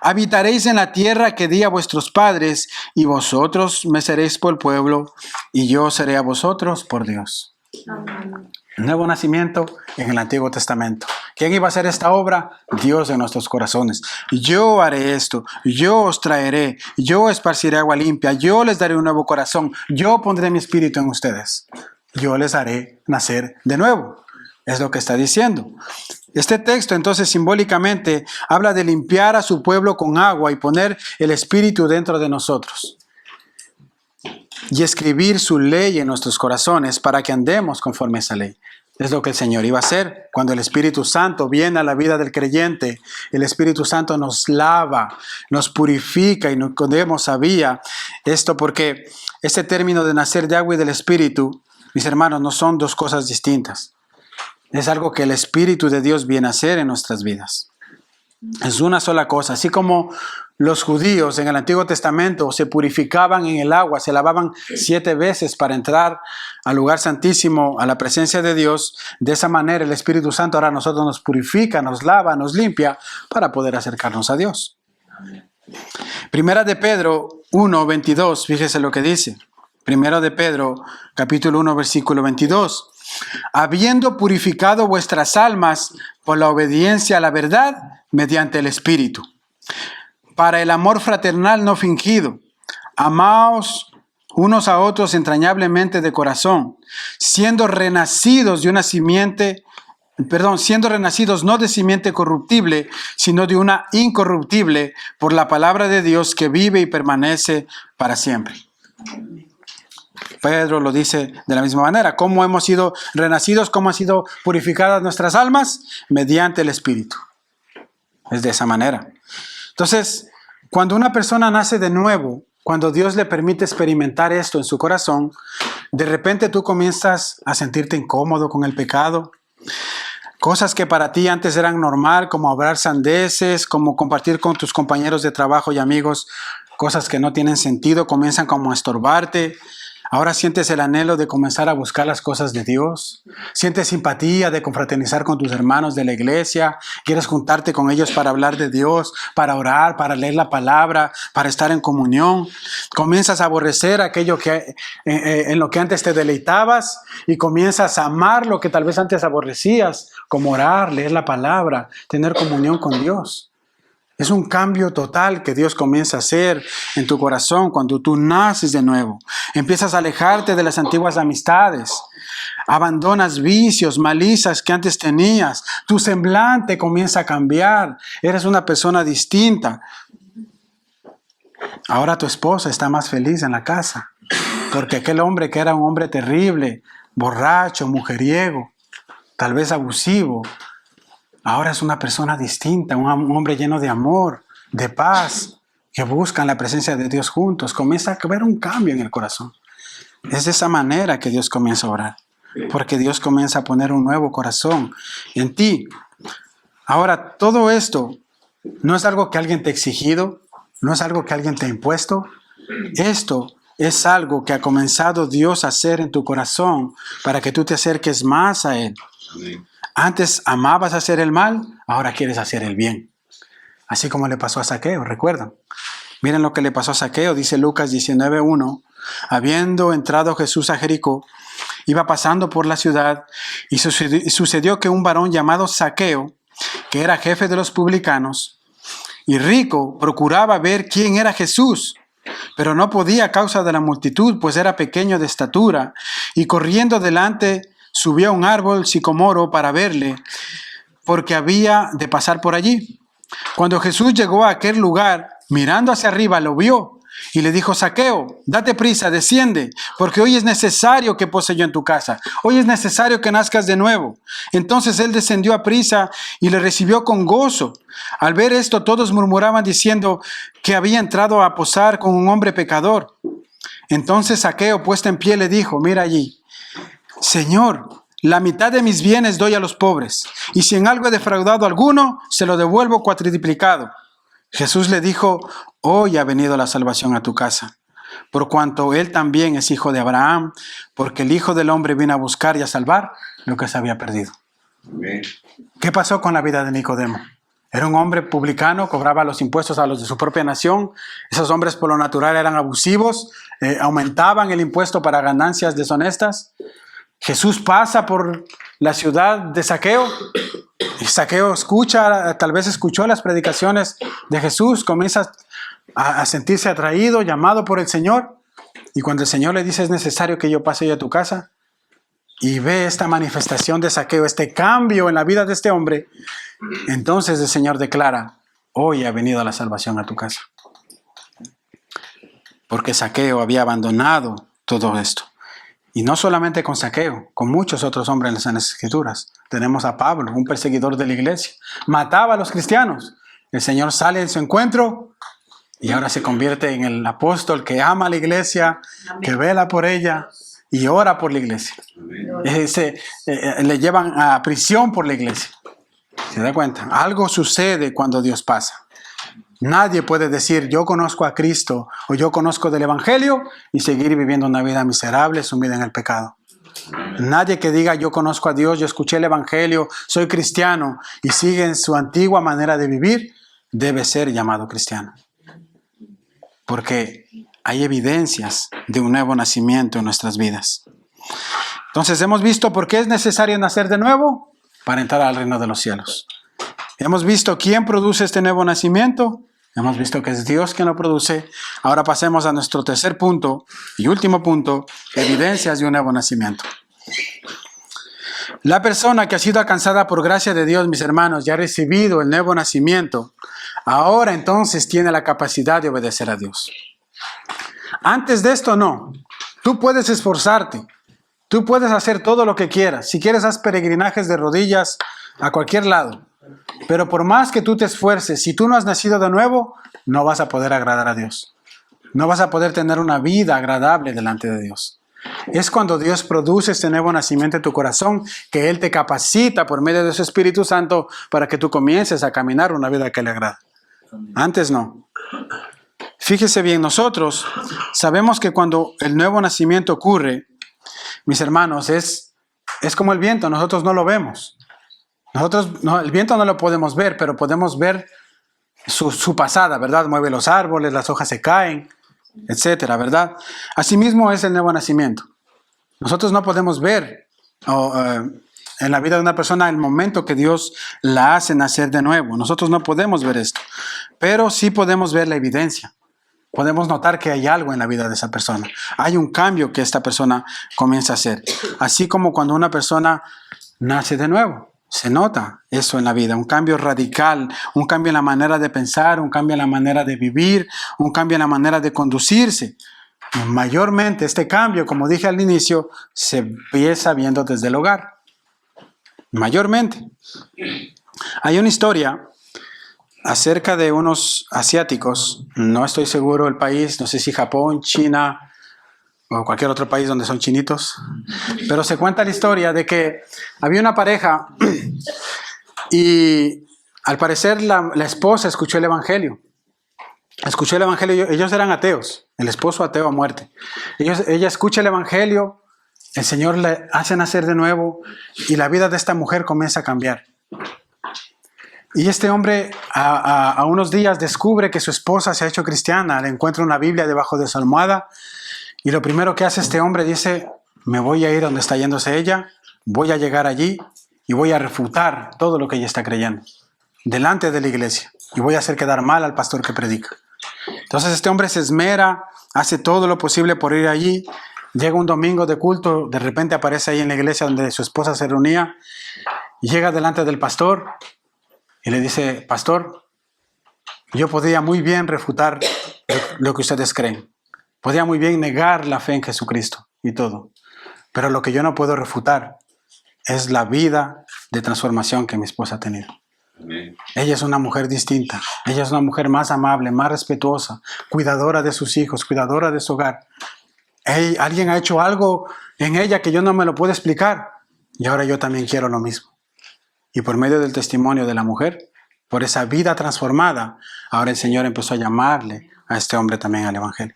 Habitaréis en la tierra que di a vuestros padres, y vosotros me seréis por pueblo, y yo seré a vosotros por Dios. Amén. Nuevo nacimiento en el Antiguo Testamento. ¿Quién iba a hacer esta obra? Dios en nuestros corazones. Yo haré esto, yo os traeré, yo esparciré agua limpia, yo les daré un nuevo corazón, yo pondré mi espíritu en ustedes. Yo les haré nacer de nuevo. Es lo que está diciendo. Este texto entonces simbólicamente habla de limpiar a su pueblo con agua y poner el espíritu dentro de nosotros. Y escribir su ley en nuestros corazones para que andemos conforme a esa ley. Es lo que el Señor iba a hacer. Cuando el Espíritu Santo viene a la vida del creyente, el Espíritu Santo nos lava, nos purifica y Nicodemo sabía esto porque este término de nacer de agua y del Espíritu, mis hermanos, no son dos cosas distintas. Es algo que el Espíritu de Dios viene a hacer en nuestras vidas. Es una sola cosa. Así como los judíos en el Antiguo Testamento se purificaban en el agua, se lavaban 7 veces para entrar al lugar santísimo, a la presencia de Dios, de esa manera el Espíritu Santo ahora a nosotros nos purifica, nos lava, nos limpia para poder acercarnos a Dios. Primera de Pedro 1:22, fíjese lo que dice. Primera de Pedro, capítulo 1, versículo 22. Habiendo purificado vuestras almas por la obediencia a la verdad mediante el Espíritu, para el amor fraternal no fingido, amaos unos a otros entrañablemente de corazón, siendo renacidos no de simiente corruptible, sino de una incorruptible, por la palabra de Dios que vive y permanece para siempre. Pedro lo dice de la misma manera. ¿Cómo hemos sido renacidos? ¿Cómo han sido purificadas nuestras almas? Mediante el Espíritu. Es de esa manera. Entonces, cuando una persona nace de nuevo, cuando Dios le permite experimentar esto en su corazón, de repente tú comienzas a sentirte incómodo con el pecado. Cosas que para ti antes eran normal, como hablar sandeces, como compartir con tus compañeros de trabajo y amigos, cosas que no tienen sentido, comienzan como a estorbarte. Ahora sientes el anhelo de comenzar a buscar las cosas de Dios. Sientes simpatía de confraternizar con tus hermanos de la iglesia. Quieres juntarte con ellos para hablar de Dios, para orar, para leer la palabra, para estar en comunión. Comienzas a aborrecer aquello que en lo que antes te deleitabas y comienzas a amar lo que tal vez antes aborrecías, como orar, leer la palabra, tener comunión con Dios. Es un cambio total que Dios comienza a hacer en tu corazón cuando tú naces de nuevo. Empiezas a alejarte de las antiguas amistades. Abandonas vicios, malizas que antes tenías. Tu semblante comienza a cambiar. Eres una persona distinta. Ahora tu esposa está más feliz en la casa. Porque aquel hombre que era un hombre terrible, borracho, mujeriego, tal vez abusivo, ahora es una persona distinta, un hombre lleno de amor, de paz, que buscan la presencia de Dios juntos. Comienza a haber un cambio en el corazón. Es de esa manera que Dios comienza a orar, porque Dios comienza a poner un nuevo corazón en ti. Ahora, todo esto no es algo que alguien te ha exigido, no es algo que alguien te ha impuesto. Esto es algo que ha comenzado Dios a hacer en tu corazón para que tú te acerques más a Él. Amén. Antes amabas hacer el mal, ahora quieres hacer el bien. Así como le pasó a Zaqueo, ¿recuerdan? Miren lo que le pasó a Zaqueo, dice Lucas 19:1. Habiendo entrado Jesús a Jericó, iba pasando por la ciudad y sucedió que un varón llamado Zaqueo, que era jefe de los publicanos y rico, procuraba ver quién era Jesús, pero no podía a causa de la multitud, pues era pequeño de estatura, y corriendo delante subió a un árbol sicomoro para verle, porque había de pasar por allí. Cuando Jesús llegó a aquel lugar, mirando hacia arriba, lo vio y le dijo: Zaqueo, date prisa, desciende, porque hoy es necesario que pose yo en tu casa. Hoy es necesario que nazcas de nuevo. Entonces él descendió a prisa y le recibió con gozo. Al ver esto, todos murmuraban diciendo que había entrado a posar con un hombre pecador. Entonces Zaqueo, puesto en pie, le dijo: mira allí, Señor, la mitad de mis bienes doy a los pobres, y si en algo he defraudado a alguno, se lo devuelvo cuatriplicado. Jesús le dijo: hoy ha venido la salvación a tu casa, por cuanto él también es hijo de Abraham, porque el Hijo del Hombre vino a buscar y a salvar lo que se había perdido. Amén. ¿Qué pasó con la vida de Nicodemo? Era un hombre publicano, cobraba los impuestos a los de su propia nación. Esos hombres por lo natural eran abusivos, aumentaban el impuesto para ganancias deshonestas. Jesús pasa por la ciudad de Zaqueo. Y Zaqueo tal vez escuchó las predicaciones de Jesús, comienza a sentirse atraído, llamado por el Señor. Y cuando el Señor le dice, es necesario que yo pase hoy a tu casa, y ve esta manifestación de Zaqueo, este cambio en la vida de este hombre, entonces el Señor declara, hoy ha venido la salvación a tu casa. Porque Zaqueo había abandonado todo esto. Y no solamente con Zaqueo, con muchos otros hombres en las Escrituras. Tenemos a Pablo, un perseguidor de la iglesia. Mataba a los cristianos. El Señor sale en su encuentro y ahora se convierte en el apóstol que ama a la iglesia, que vela por ella y ora por la iglesia. Le llevan a prisión por la iglesia. ¿Se da cuenta? Algo sucede cuando Dios pasa. Nadie puede decir, yo conozco a Cristo o yo conozco del Evangelio y seguir viviendo una vida miserable, sumida en el pecado. Nadie que diga, yo conozco a Dios, yo escuché el Evangelio, soy cristiano y sigue en su antigua manera de vivir, debe ser llamado cristiano. Porque hay evidencias de un nuevo nacimiento en nuestras vidas. Entonces hemos visto por qué es necesario nacer de nuevo para entrar al reino de los cielos. Hemos visto quién produce este nuevo nacimiento. Hemos visto que es Dios quien lo produce. Ahora pasemos a nuestro tercer punto y último punto, evidencias de un nuevo nacimiento. La persona que ha sido alcanzada por gracia de Dios, mis hermanos, y ha recibido el nuevo nacimiento, ahora entonces tiene la capacidad de obedecer a Dios. Antes de esto no. Tú puedes esforzarte. Tú puedes hacer todo lo que quieras. Si quieres, haz peregrinajes de rodillas a cualquier lado. Pero por más que tú te esfuerces, si tú no has nacido de nuevo, no vas a poder agradar a Dios. No vas a poder tener una vida agradable delante de Dios. Es cuando Dios produce este nuevo nacimiento en tu corazón que Él te capacita por medio de su Espíritu Santo para que tú comiences a caminar una vida que le agrada. Antes no. Fíjese bien, nosotros sabemos que cuando el nuevo nacimiento ocurre, mis hermanos, es como el viento, nosotros no lo vemos. El viento no lo podemos ver, pero podemos ver su pasada, ¿verdad? Mueve los árboles, las hojas se caen, etcétera, ¿verdad? Asimismo es el nuevo nacimiento. Nosotros no podemos ver en la vida de una persona el momento que Dios la hace nacer de nuevo. Nosotros no podemos ver esto, pero sí podemos ver la evidencia. Podemos notar que hay algo en la vida de esa persona. Hay un cambio que esta persona comienza a hacer. Así como cuando una persona nace de nuevo. Se nota eso en la vida, un cambio radical, un cambio en la manera de pensar, un cambio en la manera de vivir, un cambio en la manera de conducirse. Y mayormente este cambio, como dije al inicio, se empieza viendo desde el hogar. Mayormente. Hay una historia acerca de unos asiáticos, no estoy seguro el país, no sé si Japón, China o cualquier otro país donde son chinitos, pero se cuenta la historia de que había una pareja y al parecer la esposa escuchó el Evangelio. Escuchó el Evangelio, ellos eran ateos, el esposo ateo a muerte. Ella escucha el Evangelio, el Señor le hace nacer de nuevo y la vida de esta mujer comienza a cambiar. Y este hombre a unos días descubre que su esposa se ha hecho cristiana, le encuentra una Biblia debajo de su almohada y lo primero que hace este hombre dice, me voy a ir donde está yéndose ella, voy a llegar allí y voy a refutar todo lo que ella está creyendo delante de la iglesia y voy a hacer quedar mal al pastor que predica. Entonces este hombre se esmera, hace todo lo posible por ir allí, llega un domingo de culto, de repente aparece ahí en la iglesia donde su esposa se reunía y llega delante del pastor y le dice, pastor, yo podría muy bien refutar lo que ustedes creen. Podría muy bien negar la fe en Jesucristo y todo. Pero lo que yo no puedo refutar es la vida de transformación que mi esposa ha tenido. Amén. Ella es una mujer distinta. Ella es una mujer más amable, más respetuosa, cuidadora de sus hijos, cuidadora de su hogar. Alguien ha hecho algo en ella que yo no me lo puedo explicar. Y ahora yo también quiero lo mismo. Y por medio del testimonio de la mujer, por esa vida transformada, ahora el Señor empezó a llamarle a este hombre también al Evangelio.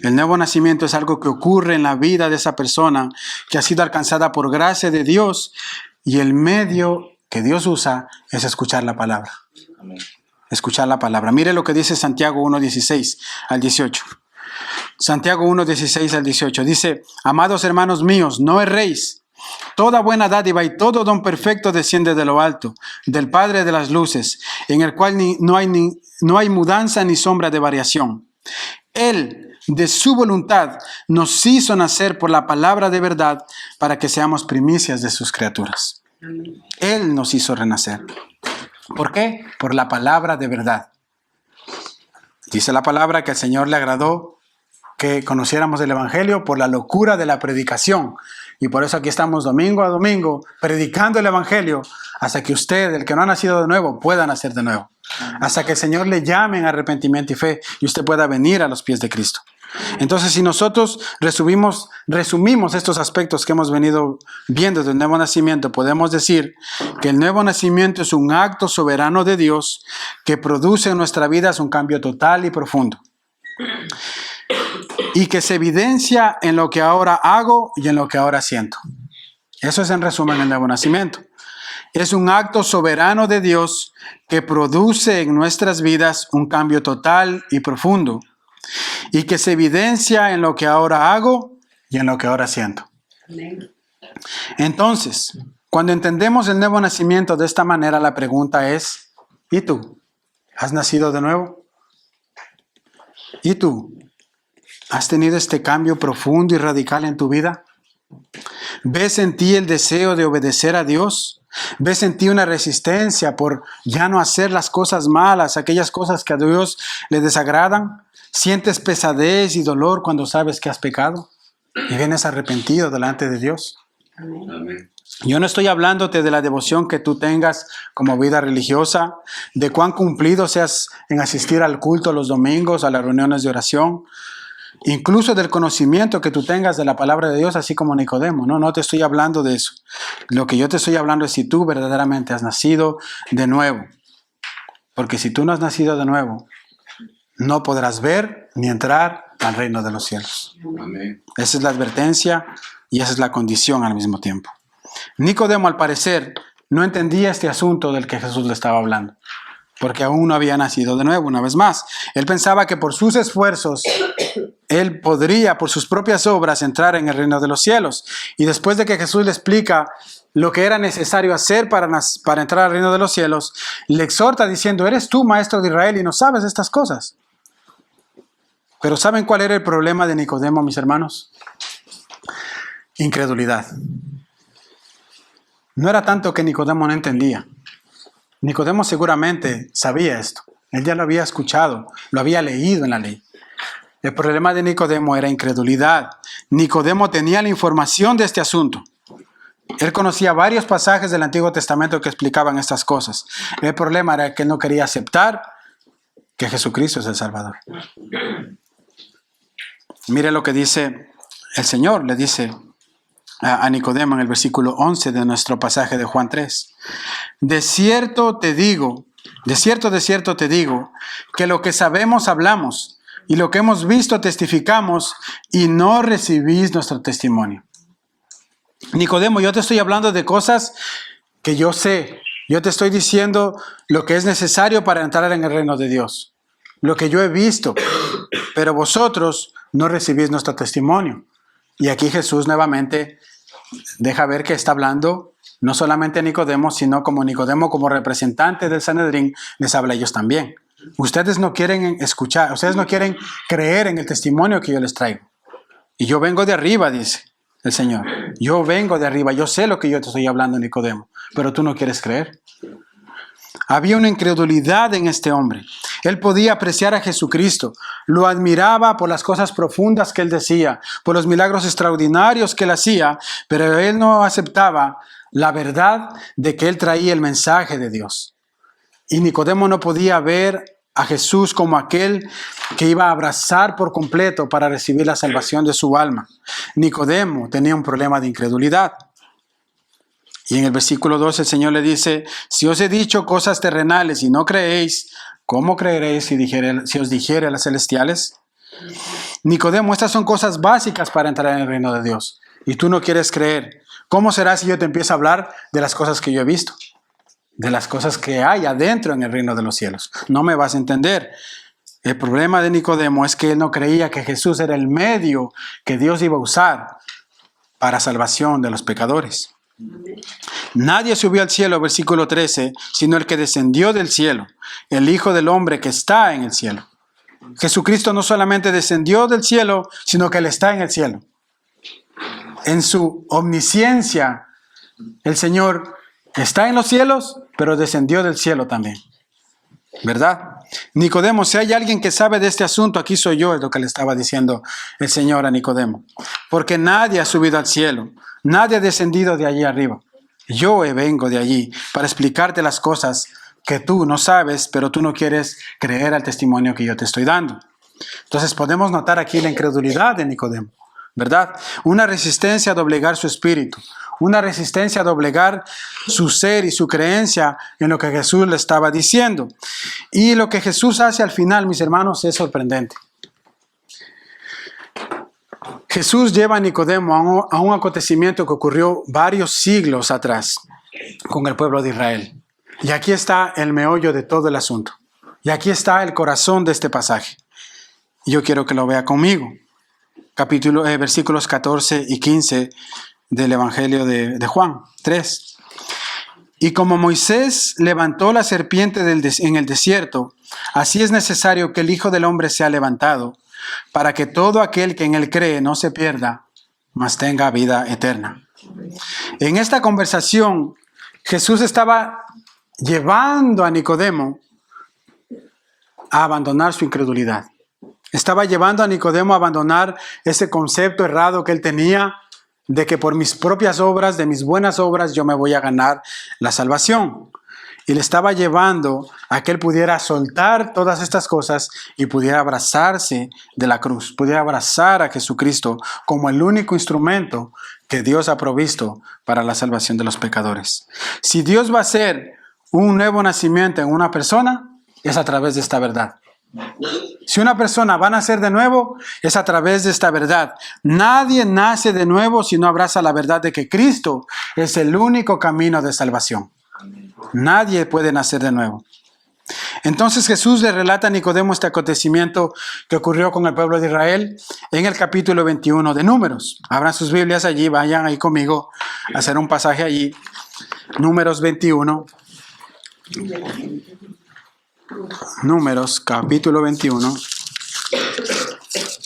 El nuevo nacimiento es algo que ocurre en la vida de esa persona que ha sido alcanzada por gracia de Dios y el medio que Dios usa es escuchar la palabra. Escuchar la palabra. Mire lo que dice Santiago 1:16 al 18. Santiago 1:16 al 18. Dice: amados hermanos míos, no erréis. Toda buena dádiva y todo don perfecto desciende de lo alto, del Padre de las luces, en el cual no hay mudanza ni sombra de variación. Él, de su voluntad, nos hizo nacer por la palabra de verdad para que seamos primicias de sus criaturas. Él nos hizo renacer. ¿Por qué? Por la palabra de verdad. Dice la palabra que al Señor le agradó que conociéramos el Evangelio por la locura de la predicación. Y por eso aquí estamos domingo a domingo predicando el Evangelio hasta que usted, el que no ha nacido de nuevo, pueda nacer de nuevo. Hasta que el Señor le llame en arrepentimiento y fe y usted pueda venir a los pies de Cristo. Entonces, si nosotros resumimos estos aspectos que hemos venido viendo del nuevo nacimiento, podemos decir que el nuevo nacimiento es un acto soberano de Dios que produce en nuestra vida un cambio total y profundo. Y que se evidencia en lo que ahora hago y en lo que ahora siento. Eso es en resumen el nuevo nacimiento. Es un acto soberano de Dios que produce en nuestras vidas un cambio total y profundo. Y que se evidencia en lo que ahora hago y en lo que ahora siento. Entonces, cuando entendemos el nuevo nacimiento de esta manera, la pregunta es: ¿y tú? ¿Has nacido de nuevo? ¿Y tú? ¿Has tenido este cambio profundo y radical en tu vida? ¿Ves en ti el deseo de obedecer a Dios? ¿Ves en ti una resistencia por ya no hacer las cosas malas, aquellas cosas que a Dios le desagradan? ¿Sientes pesadez y dolor cuando sabes que has pecado? ¿Y vienes arrepentido delante de Dios? Amén. Yo no estoy hablándote de la devoción que tú tengas como vida religiosa, de cuán cumplido seas en asistir al culto los domingos, a las reuniones de oración, incluso del conocimiento que tú tengas de la palabra de Dios, así como Nicodemo. No te estoy hablando de eso. Lo que yo te estoy hablando es si tú verdaderamente has nacido de nuevo. Porque si tú no has nacido de nuevo, no podrás ver ni entrar al reino de los cielos. Amén. Esa es la advertencia y esa es la condición al mismo tiempo. Nicodemo, al parecer, no entendía este asunto del que Jesús le estaba hablando, porque aún no había nacido de nuevo, una vez más. Él pensaba que por sus esfuerzos, él podría, por sus propias obras, entrar en el reino de los cielos. Y después de que Jesús le explica lo que era necesario hacer para entrar al reino de los cielos, le exhorta diciendo: eres tú, maestro de Israel, y no sabes estas cosas. Pero ¿saben cuál era el problema de Nicodemo, mis hermanos? Incredulidad. No era tanto que Nicodemo no entendía. Nicodemo seguramente sabía esto. Él ya lo había escuchado, lo había leído en la ley. El problema de Nicodemo era incredulidad. Nicodemo tenía la información de este asunto. Él conocía varios pasajes del Antiguo Testamento que explicaban estas cosas. El problema era que él no quería aceptar que Jesucristo es el Salvador. Mire lo que dice el Señor, le dice a Nicodemo en el versículo 11 de nuestro pasaje de Juan 3. De cierto te digo, que lo que sabemos hablamos y lo que hemos visto testificamos y no recibís nuestro testimonio. Nicodemo, yo te estoy hablando de cosas que yo sé. Yo te estoy diciendo lo que es necesario para entrar en el reino de Dios. Lo que yo he visto. Pero vosotros no recibís nuestro testimonio. Y aquí Jesús nuevamente deja ver que está hablando no solamente a Nicodemo, sino como Nicodemo, como representante del Sanedrín, les habla a ellos también. Ustedes no quieren escuchar, ustedes no quieren creer en el testimonio que yo les traigo. Y yo vengo de arriba, dice el Señor. Yo vengo de arriba, yo sé lo que yo te estoy hablando, Nicodemo, pero tú no quieres creer. Había una incredulidad en este hombre. Él podía apreciar a Jesucristo, lo admiraba por las cosas profundas que él decía, por los milagros extraordinarios que él hacía, pero él no aceptaba la verdad de que él traía el mensaje de Dios. Y Nicodemo no podía ver a Jesús como aquel que iba a abrazar por completo para recibir la salvación de su alma. Nicodemo tenía un problema de incredulidad. Y en el versículo 2 el Señor le dice: si os he dicho cosas terrenales y no creéis, ¿cómo creeréis si os dijere las celestiales? Nicodemo, estas son cosas básicas para entrar en el reino de Dios. Y tú no quieres creer. ¿Cómo será si yo te empiezo a hablar de las cosas que yo he visto? de las cosas que hay adentro en el reino de los cielos. No me vas a entender. El problema de Nicodemo es que él no creía que Jesús era el medio que Dios iba a usar para salvación de los pecadores. Nadie subió al cielo, versículo 13, sino el que descendió del cielo, el Hijo del Hombre que está en el cielo. Jesucristo no solamente descendió del cielo, sino que Él está en el cielo. En su omnisciencia, el Señor está en los cielos, pero descendió del cielo también. ¿Verdad? Nicodemo, si hay alguien que sabe de este asunto, aquí soy yo, es lo que le estaba diciendo el Señor a Nicodemo. Porque nadie ha subido al cielo, nadie ha descendido de allí arriba. Yo vengo de allí para explicarte las cosas que tú no sabes, pero tú no quieres creer al testimonio que yo te estoy dando. Entonces podemos notar aquí la incredulidad de Nicodemo, ¿verdad? Una resistencia a doblegar su espíritu, una resistencia a doblegar su ser y su creencia en lo que Jesús le estaba diciendo. Y lo que Jesús hace al final, mis hermanos, es sorprendente. Jesús lleva a Nicodemo a un acontecimiento que ocurrió varios siglos atrás con el pueblo de Israel. Y aquí está el meollo de todo el asunto. Y aquí está el corazón de este pasaje. Yo quiero que lo vea conmigo. Versículos 14 y 15 del Evangelio de Juan 3. Y como Moisés levantó la serpiente en el desierto, así es necesario que el Hijo del Hombre sea levantado, para que todo aquel que en él cree no se pierda, mas tenga vida eterna. En esta conversación, Jesús estaba llevando a Nicodemo a abandonar su incredulidad. Estaba llevando a Nicodemo a abandonar ese concepto errado que él tenía de que por mis propias obras, de mis buenas obras, yo me voy a ganar la salvación. Y le estaba llevando a que él pudiera soltar todas estas cosas y pudiera abrazarse de la cruz, pudiera abrazar a Jesucristo como el único instrumento que Dios ha provisto para la salvación de los pecadores. Si Dios va a hacer un nuevo nacimiento en una persona, es a través de esta verdad. Si una persona va a nacer de nuevo, es a través de esta verdad. Nadie nace de nuevo si no abraza la verdad de que Cristo es el único camino de salvación. Nadie puede nacer de nuevo. Entonces Jesús le relata a Nicodemo este acontecimiento que ocurrió con el pueblo de Israel en el capítulo 21 de Números. Abran sus Biblias allí, vayan ahí conmigo a hacer un pasaje allí. Números 21. Números, capítulo 21.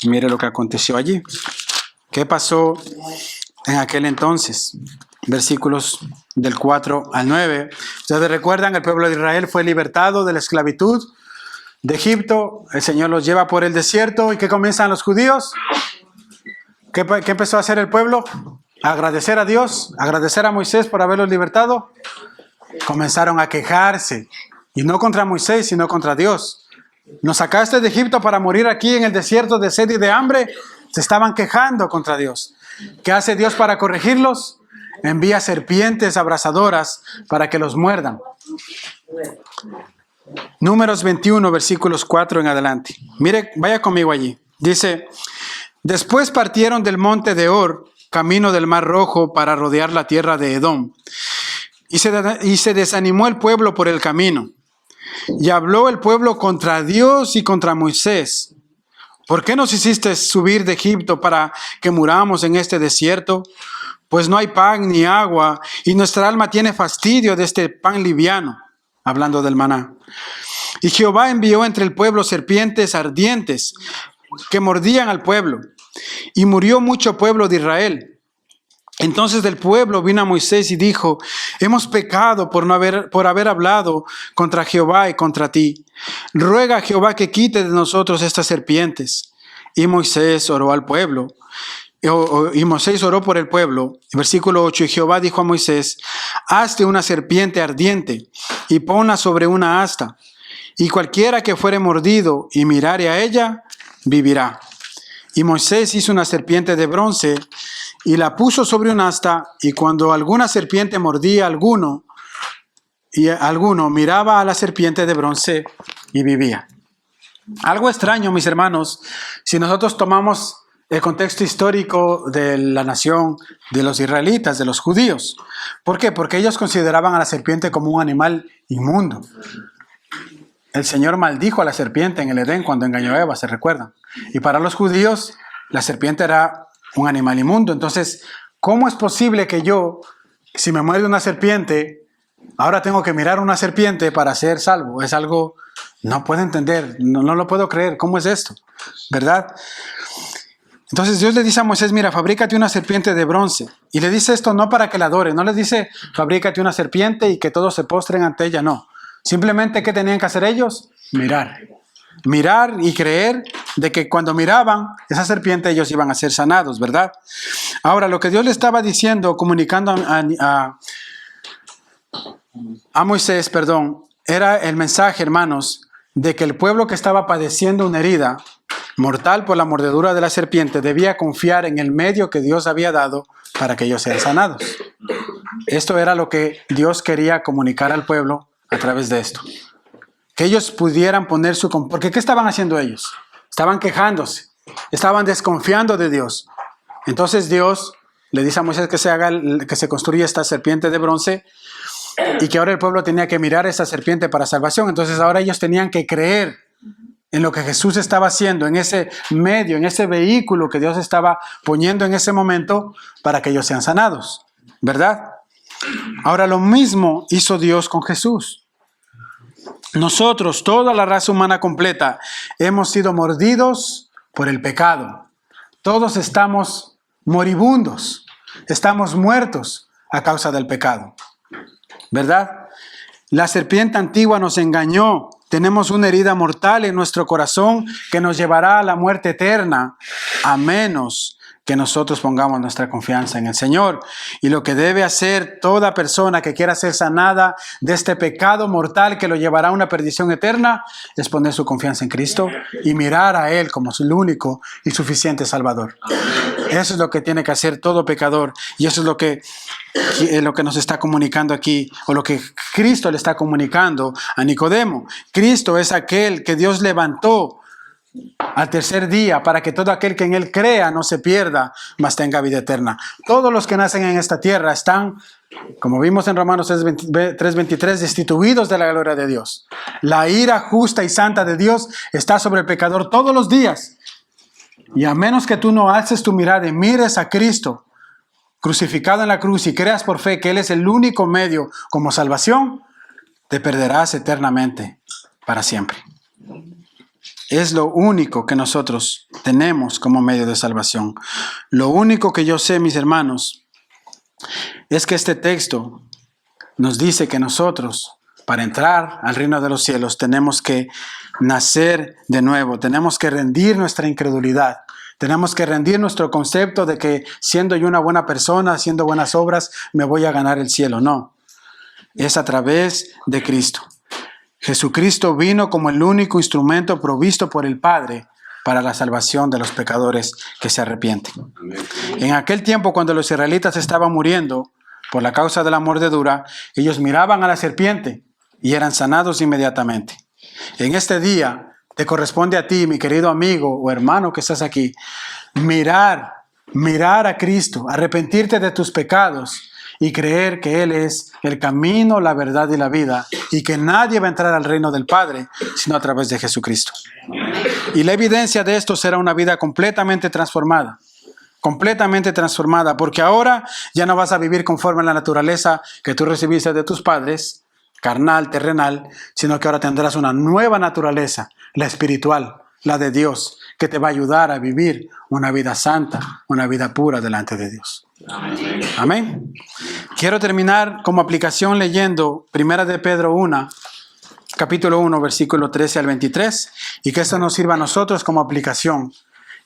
Mire lo que aconteció allí. ¿Qué pasó en aquel entonces? Versículos del 4 al 9. Ustedes recuerdan, el pueblo de Israel fue libertado de la esclavitud de Egipto. El Señor los lleva por el desierto. ¿Y qué comienzan los judíos? ¿Qué empezó a hacer el pueblo? Agradecer a Dios, agradecer a Moisés por haberlos libertado. Comenzaron a quejarse. Y no contra Moisés, sino contra Dios. Nos sacaste de Egipto para morir aquí en el desierto de sed y de hambre. Se estaban quejando contra Dios. ¿Qué hace Dios para corregirlos? Envía serpientes abrasadoras para que los muerdan. Números 21, versículos 4 en adelante. Mire, vaya conmigo allí. Dice, después partieron del monte de Hor, camino del Mar Rojo, para rodear la tierra de Edom. Y se desanimó el pueblo por el camino. Y habló el pueblo contra Dios y contra Moisés. ¿Por qué nos hiciste subir de Egipto para que muramos en este desierto? Pues no hay pan ni agua, y nuestra alma tiene fastidio de este pan liviano. Hablando del maná. Y Jehová envió entre el pueblo serpientes ardientes que mordían al pueblo. Y murió mucho pueblo de Israel. Entonces del pueblo vino a Moisés y dijo, hemos pecado por haber hablado contra Jehová y contra ti. Ruega a Jehová que quite de nosotros estas serpientes. Y Moisés oró al pueblo. Y Moisés oró por el pueblo. Versículo 8, y Jehová dijo a Moisés, hazte una serpiente ardiente y ponla sobre una asta. Y cualquiera que fuere mordido y mirare a ella, vivirá. Y Moisés hizo una serpiente de bronce y la puso sobre un asta, y cuando alguna serpiente mordía a alguno, y alguno miraba a la serpiente de bronce y vivía. Algo extraño, mis hermanos, si nosotros tomamos el contexto histórico de la nación de los israelitas, de los judíos. ¿Por qué? Porque ellos consideraban a la serpiente como un animal inmundo. El Señor maldijo a la serpiente en el Edén cuando engañó a Eva, ¿se recuerdan? Y para los judíos, la serpiente era un animal inmundo. Entonces, ¿cómo es posible que yo, si me muerde una serpiente, ahora tengo que mirar una serpiente para ser salvo? Es algo, no puedo entender, no lo puedo creer. ¿Cómo es esto? ¿Verdad? Entonces Dios le dice a Moisés, mira, fabrícate una serpiente de bronce. Y le dice esto no para que la adore, no les dice, fabrícate una serpiente y que todos se postren ante ella, no. Simplemente, ¿qué tenían que hacer ellos? Mirar. Mirar y creer de que cuando miraban esa serpiente ellos iban a ser sanados, ¿verdad? Ahora, lo que Dios le estaba diciendo, comunicando a Moisés, era el mensaje, hermanos, de que el pueblo que estaba padeciendo una herida mortal por la mordedura de la serpiente debía confiar en el medio que Dios había dado para que ellos sean sanados. Esto era lo que Dios quería comunicar al pueblo a través de esto. Que ellos pudieran poner su... Porque ¿qué estaban haciendo ellos? Estaban quejándose, estaban desconfiando de Dios. Entonces Dios le dice a Moisés que se construya esta serpiente de bronce y que ahora el pueblo tenía que mirar a esa serpiente para salvación. Entonces ahora ellos tenían que creer en lo que Jesús estaba haciendo, en ese medio, en ese vehículo que Dios estaba poniendo en ese momento para que ellos sean sanados, ¿verdad? Ahora lo mismo hizo Dios con Jesús. Nosotros, toda la raza humana completa, hemos sido mordidos por el pecado. Todos estamos moribundos, estamos muertos a causa del pecado, ¿verdad? La serpiente antigua nos engañó. Tenemos una herida mortal en nuestro corazón que nos llevará a la muerte eterna, a menos que nosotros pongamos nuestra confianza en el Señor. Y lo que debe hacer toda persona que quiera ser sanada de este pecado mortal que lo llevará a una perdición eterna es poner su confianza en Cristo y mirar a Él como su único y suficiente Salvador. Eso es lo que tiene que hacer todo pecador, y eso es lo que nos está comunicando aquí, o lo que Cristo le está comunicando a Nicodemo. Cristo es aquel que Dios levantó al tercer día para que todo aquel que en Él crea no se pierda, mas tenga vida eterna. Todos los que nacen en esta tierra están, como vimos en Romanos 3:23, destituidos de la gloria de Dios. La ira justa y santa de Dios está sobre el pecador todos los días. Y a menos que tú no alces tu mirada y mires a Cristo crucificado en la cruz y creas por fe que Él es el único medio como salvación, te perderás eternamente para siempre. Es lo único que nosotros tenemos como medio de salvación. Lo único que yo sé, mis hermanos, es que este texto nos dice que nosotros, para entrar al reino de los cielos, tenemos que nacer de nuevo, tenemos que rendir nuestra incredulidad, tenemos que rendir nuestro concepto de que siendo yo una buena persona, haciendo buenas obras, me voy a ganar el cielo. No, es a través de Cristo. Jesucristo vino como el único instrumento provisto por el Padre para la salvación de los pecadores que se arrepienten. En aquel tiempo, cuando los israelitas estaban muriendo por la causa de la mordedura, ellos miraban a la serpiente y eran sanados inmediatamente. En este día te corresponde a ti, mi querido amigo o hermano que estás aquí, mirar a Cristo, arrepentirte de tus pecados y creer que Él es el camino, la verdad y la vida, y que nadie va a entrar al reino del Padre sino a través de Jesucristo. Y la evidencia de esto será una vida completamente transformada, porque ahora ya no vas a vivir conforme a la naturaleza que tú recibiste de tus padres, carnal, terrenal, sino que ahora tendrás una nueva naturaleza, la espiritual, la de Dios, que te va a ayudar a vivir una vida santa, una vida pura delante de Dios. Amén. Amén. Quiero terminar como aplicación leyendo 1 de Pedro 1, capítulo 1, versículo 13 al 23, y que esto nos sirva a nosotros como aplicación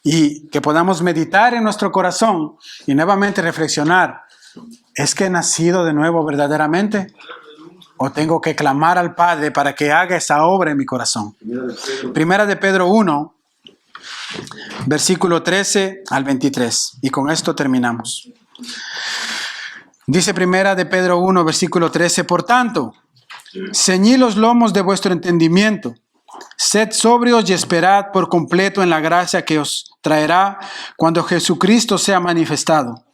y que podamos meditar en nuestro corazón y nuevamente reflexionar. ¿Es que he nacido de nuevo verdaderamente? ¿O tengo que clamar al Padre para que haga esa obra en mi corazón? 1 de Pedro 1, versículo 13 al 23. Y con esto terminamos. Dice 1 de Pedro 1, versículo 13. Por tanto, ceñid los lomos de vuestro entendimiento Sed sobrios y esperad por completo en la gracia que os traerá cuando Jesucristo sea manifestado.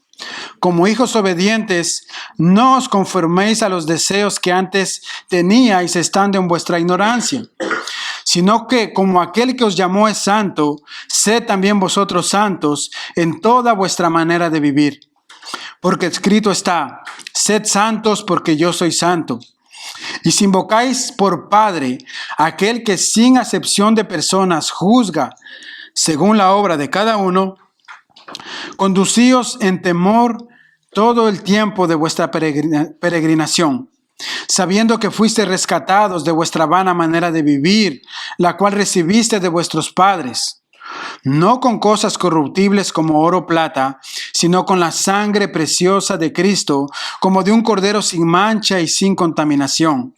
Como hijos obedientes, no os conforméis a los deseos que antes teníais estando en vuestra ignorancia, sino que como aquel que os llamó es santo, sed también vosotros santos en toda vuestra manera de vivir. Porque escrito está, sed santos porque yo soy santo. Y si invocáis por Padre aquel que sin acepción de personas juzga según la obra de cada uno, conducíos en temor todo el tiempo de vuestra peregrinación, sabiendo que fuiste rescatados de vuestra vana manera de vivir, la cual recibiste de vuestros padres, no con cosas corruptibles como oro o plata, sino con la sangre preciosa de Cristo, como de un cordero sin mancha y sin contaminación,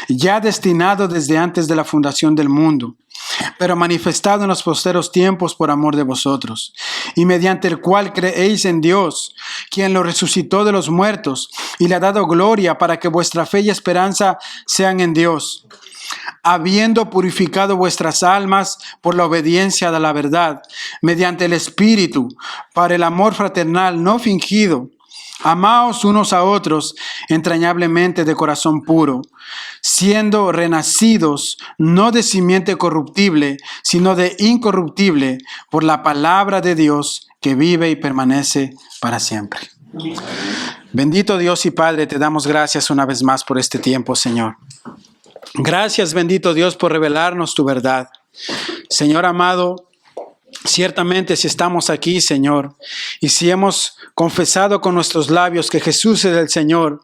ya destinado desde antes de la fundación del mundo, pero manifestado en los posteros tiempos por amor de vosotros, y mediante el cual creéis en Dios, quien lo resucitó de los muertos y le ha dado gloria, para que vuestra fe y esperanza sean en Dios, habiendo purificado vuestras almas por la obediencia a la verdad, mediante el Espíritu, para el amor fraternal no fingido. Amaos unos a otros entrañablemente de corazón puro, siendo renacidos no de simiente corruptible, sino de incorruptible, por la palabra de Dios que vive y permanece para siempre. Bendito Dios y Padre, te damos gracias una vez más por este tiempo, Señor. Gracias, bendito Dios, por revelarnos tu verdad. Señor amado, ciertamente si estamos aquí, Señor, y si hemos confesado con nuestros labios que Jesús es el Señor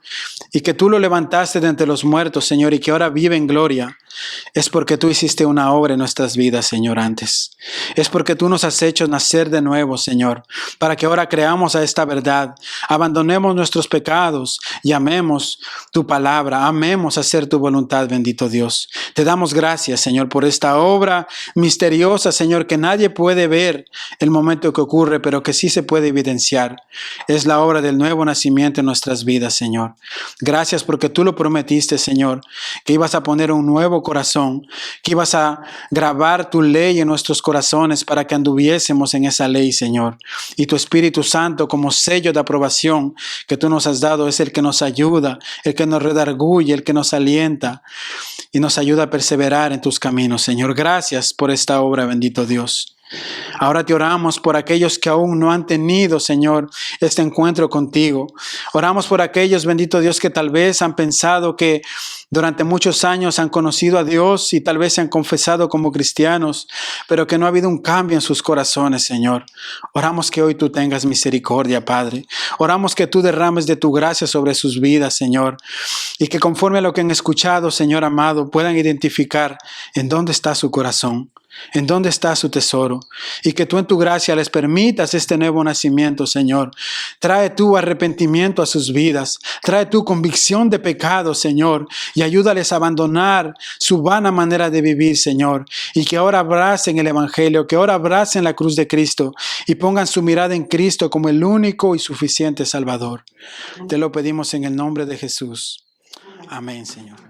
y que tú lo levantaste de entre los muertos, Señor, y que ahora vive en gloria, es porque tú hiciste una obra en nuestras vidas, Señor, antes. Es porque tú nos has hecho nacer de nuevo, Señor, para que ahora creamos a esta verdad, abandonemos nuestros pecados y amemos tu palabra, amemos hacer tu voluntad, bendito Dios. Te damos gracias, Señor, por esta obra misteriosa, Señor, que nadie puede ver el momento que ocurre, pero que sí se puede evidenciar. Es la obra del nuevo nacimiento en nuestras vidas, Señor. Gracias porque tú lo prometiste, Señor, que ibas a poner un nuevo corazón, que ibas a grabar tu ley en nuestros corazones para que anduviésemos en esa ley, Señor. Y tu Espíritu Santo, como sello de aprobación que tú nos has dado, es el que nos ayuda, el que nos redarguye, el que nos alienta y nos ayuda a perseverar en tus caminos, Señor. Gracias por esta obra, bendito Dios. Ahora te oramos por aquellos que aún no han tenido, Señor, este encuentro contigo. Oramos por aquellos, bendito Dios, que tal vez han pensado que durante muchos años han conocido a Dios y tal vez se han confesado como cristianos, pero que no ha habido un cambio en sus corazones, Señor. Oramos que hoy tú tengas misericordia, Padre. Oramos que tú derrames de tu gracia sobre sus vidas, Señor, y que conforme a lo que han escuchado, Señor amado, puedan identificar en dónde está su corazón. ¿En dónde está su tesoro? Y que tú en tu gracia les permitas este nuevo nacimiento, Señor. Trae tú arrepentimiento a sus vidas. Trae tu convicción de pecado, Señor. Y ayúdales a abandonar su vana manera de vivir, Señor. Y que ahora abracen el Evangelio, que ahora abracen la cruz de Cristo y pongan su mirada en Cristo como el único y suficiente Salvador. Te lo pedimos en el nombre de Jesús. Amén, Señor.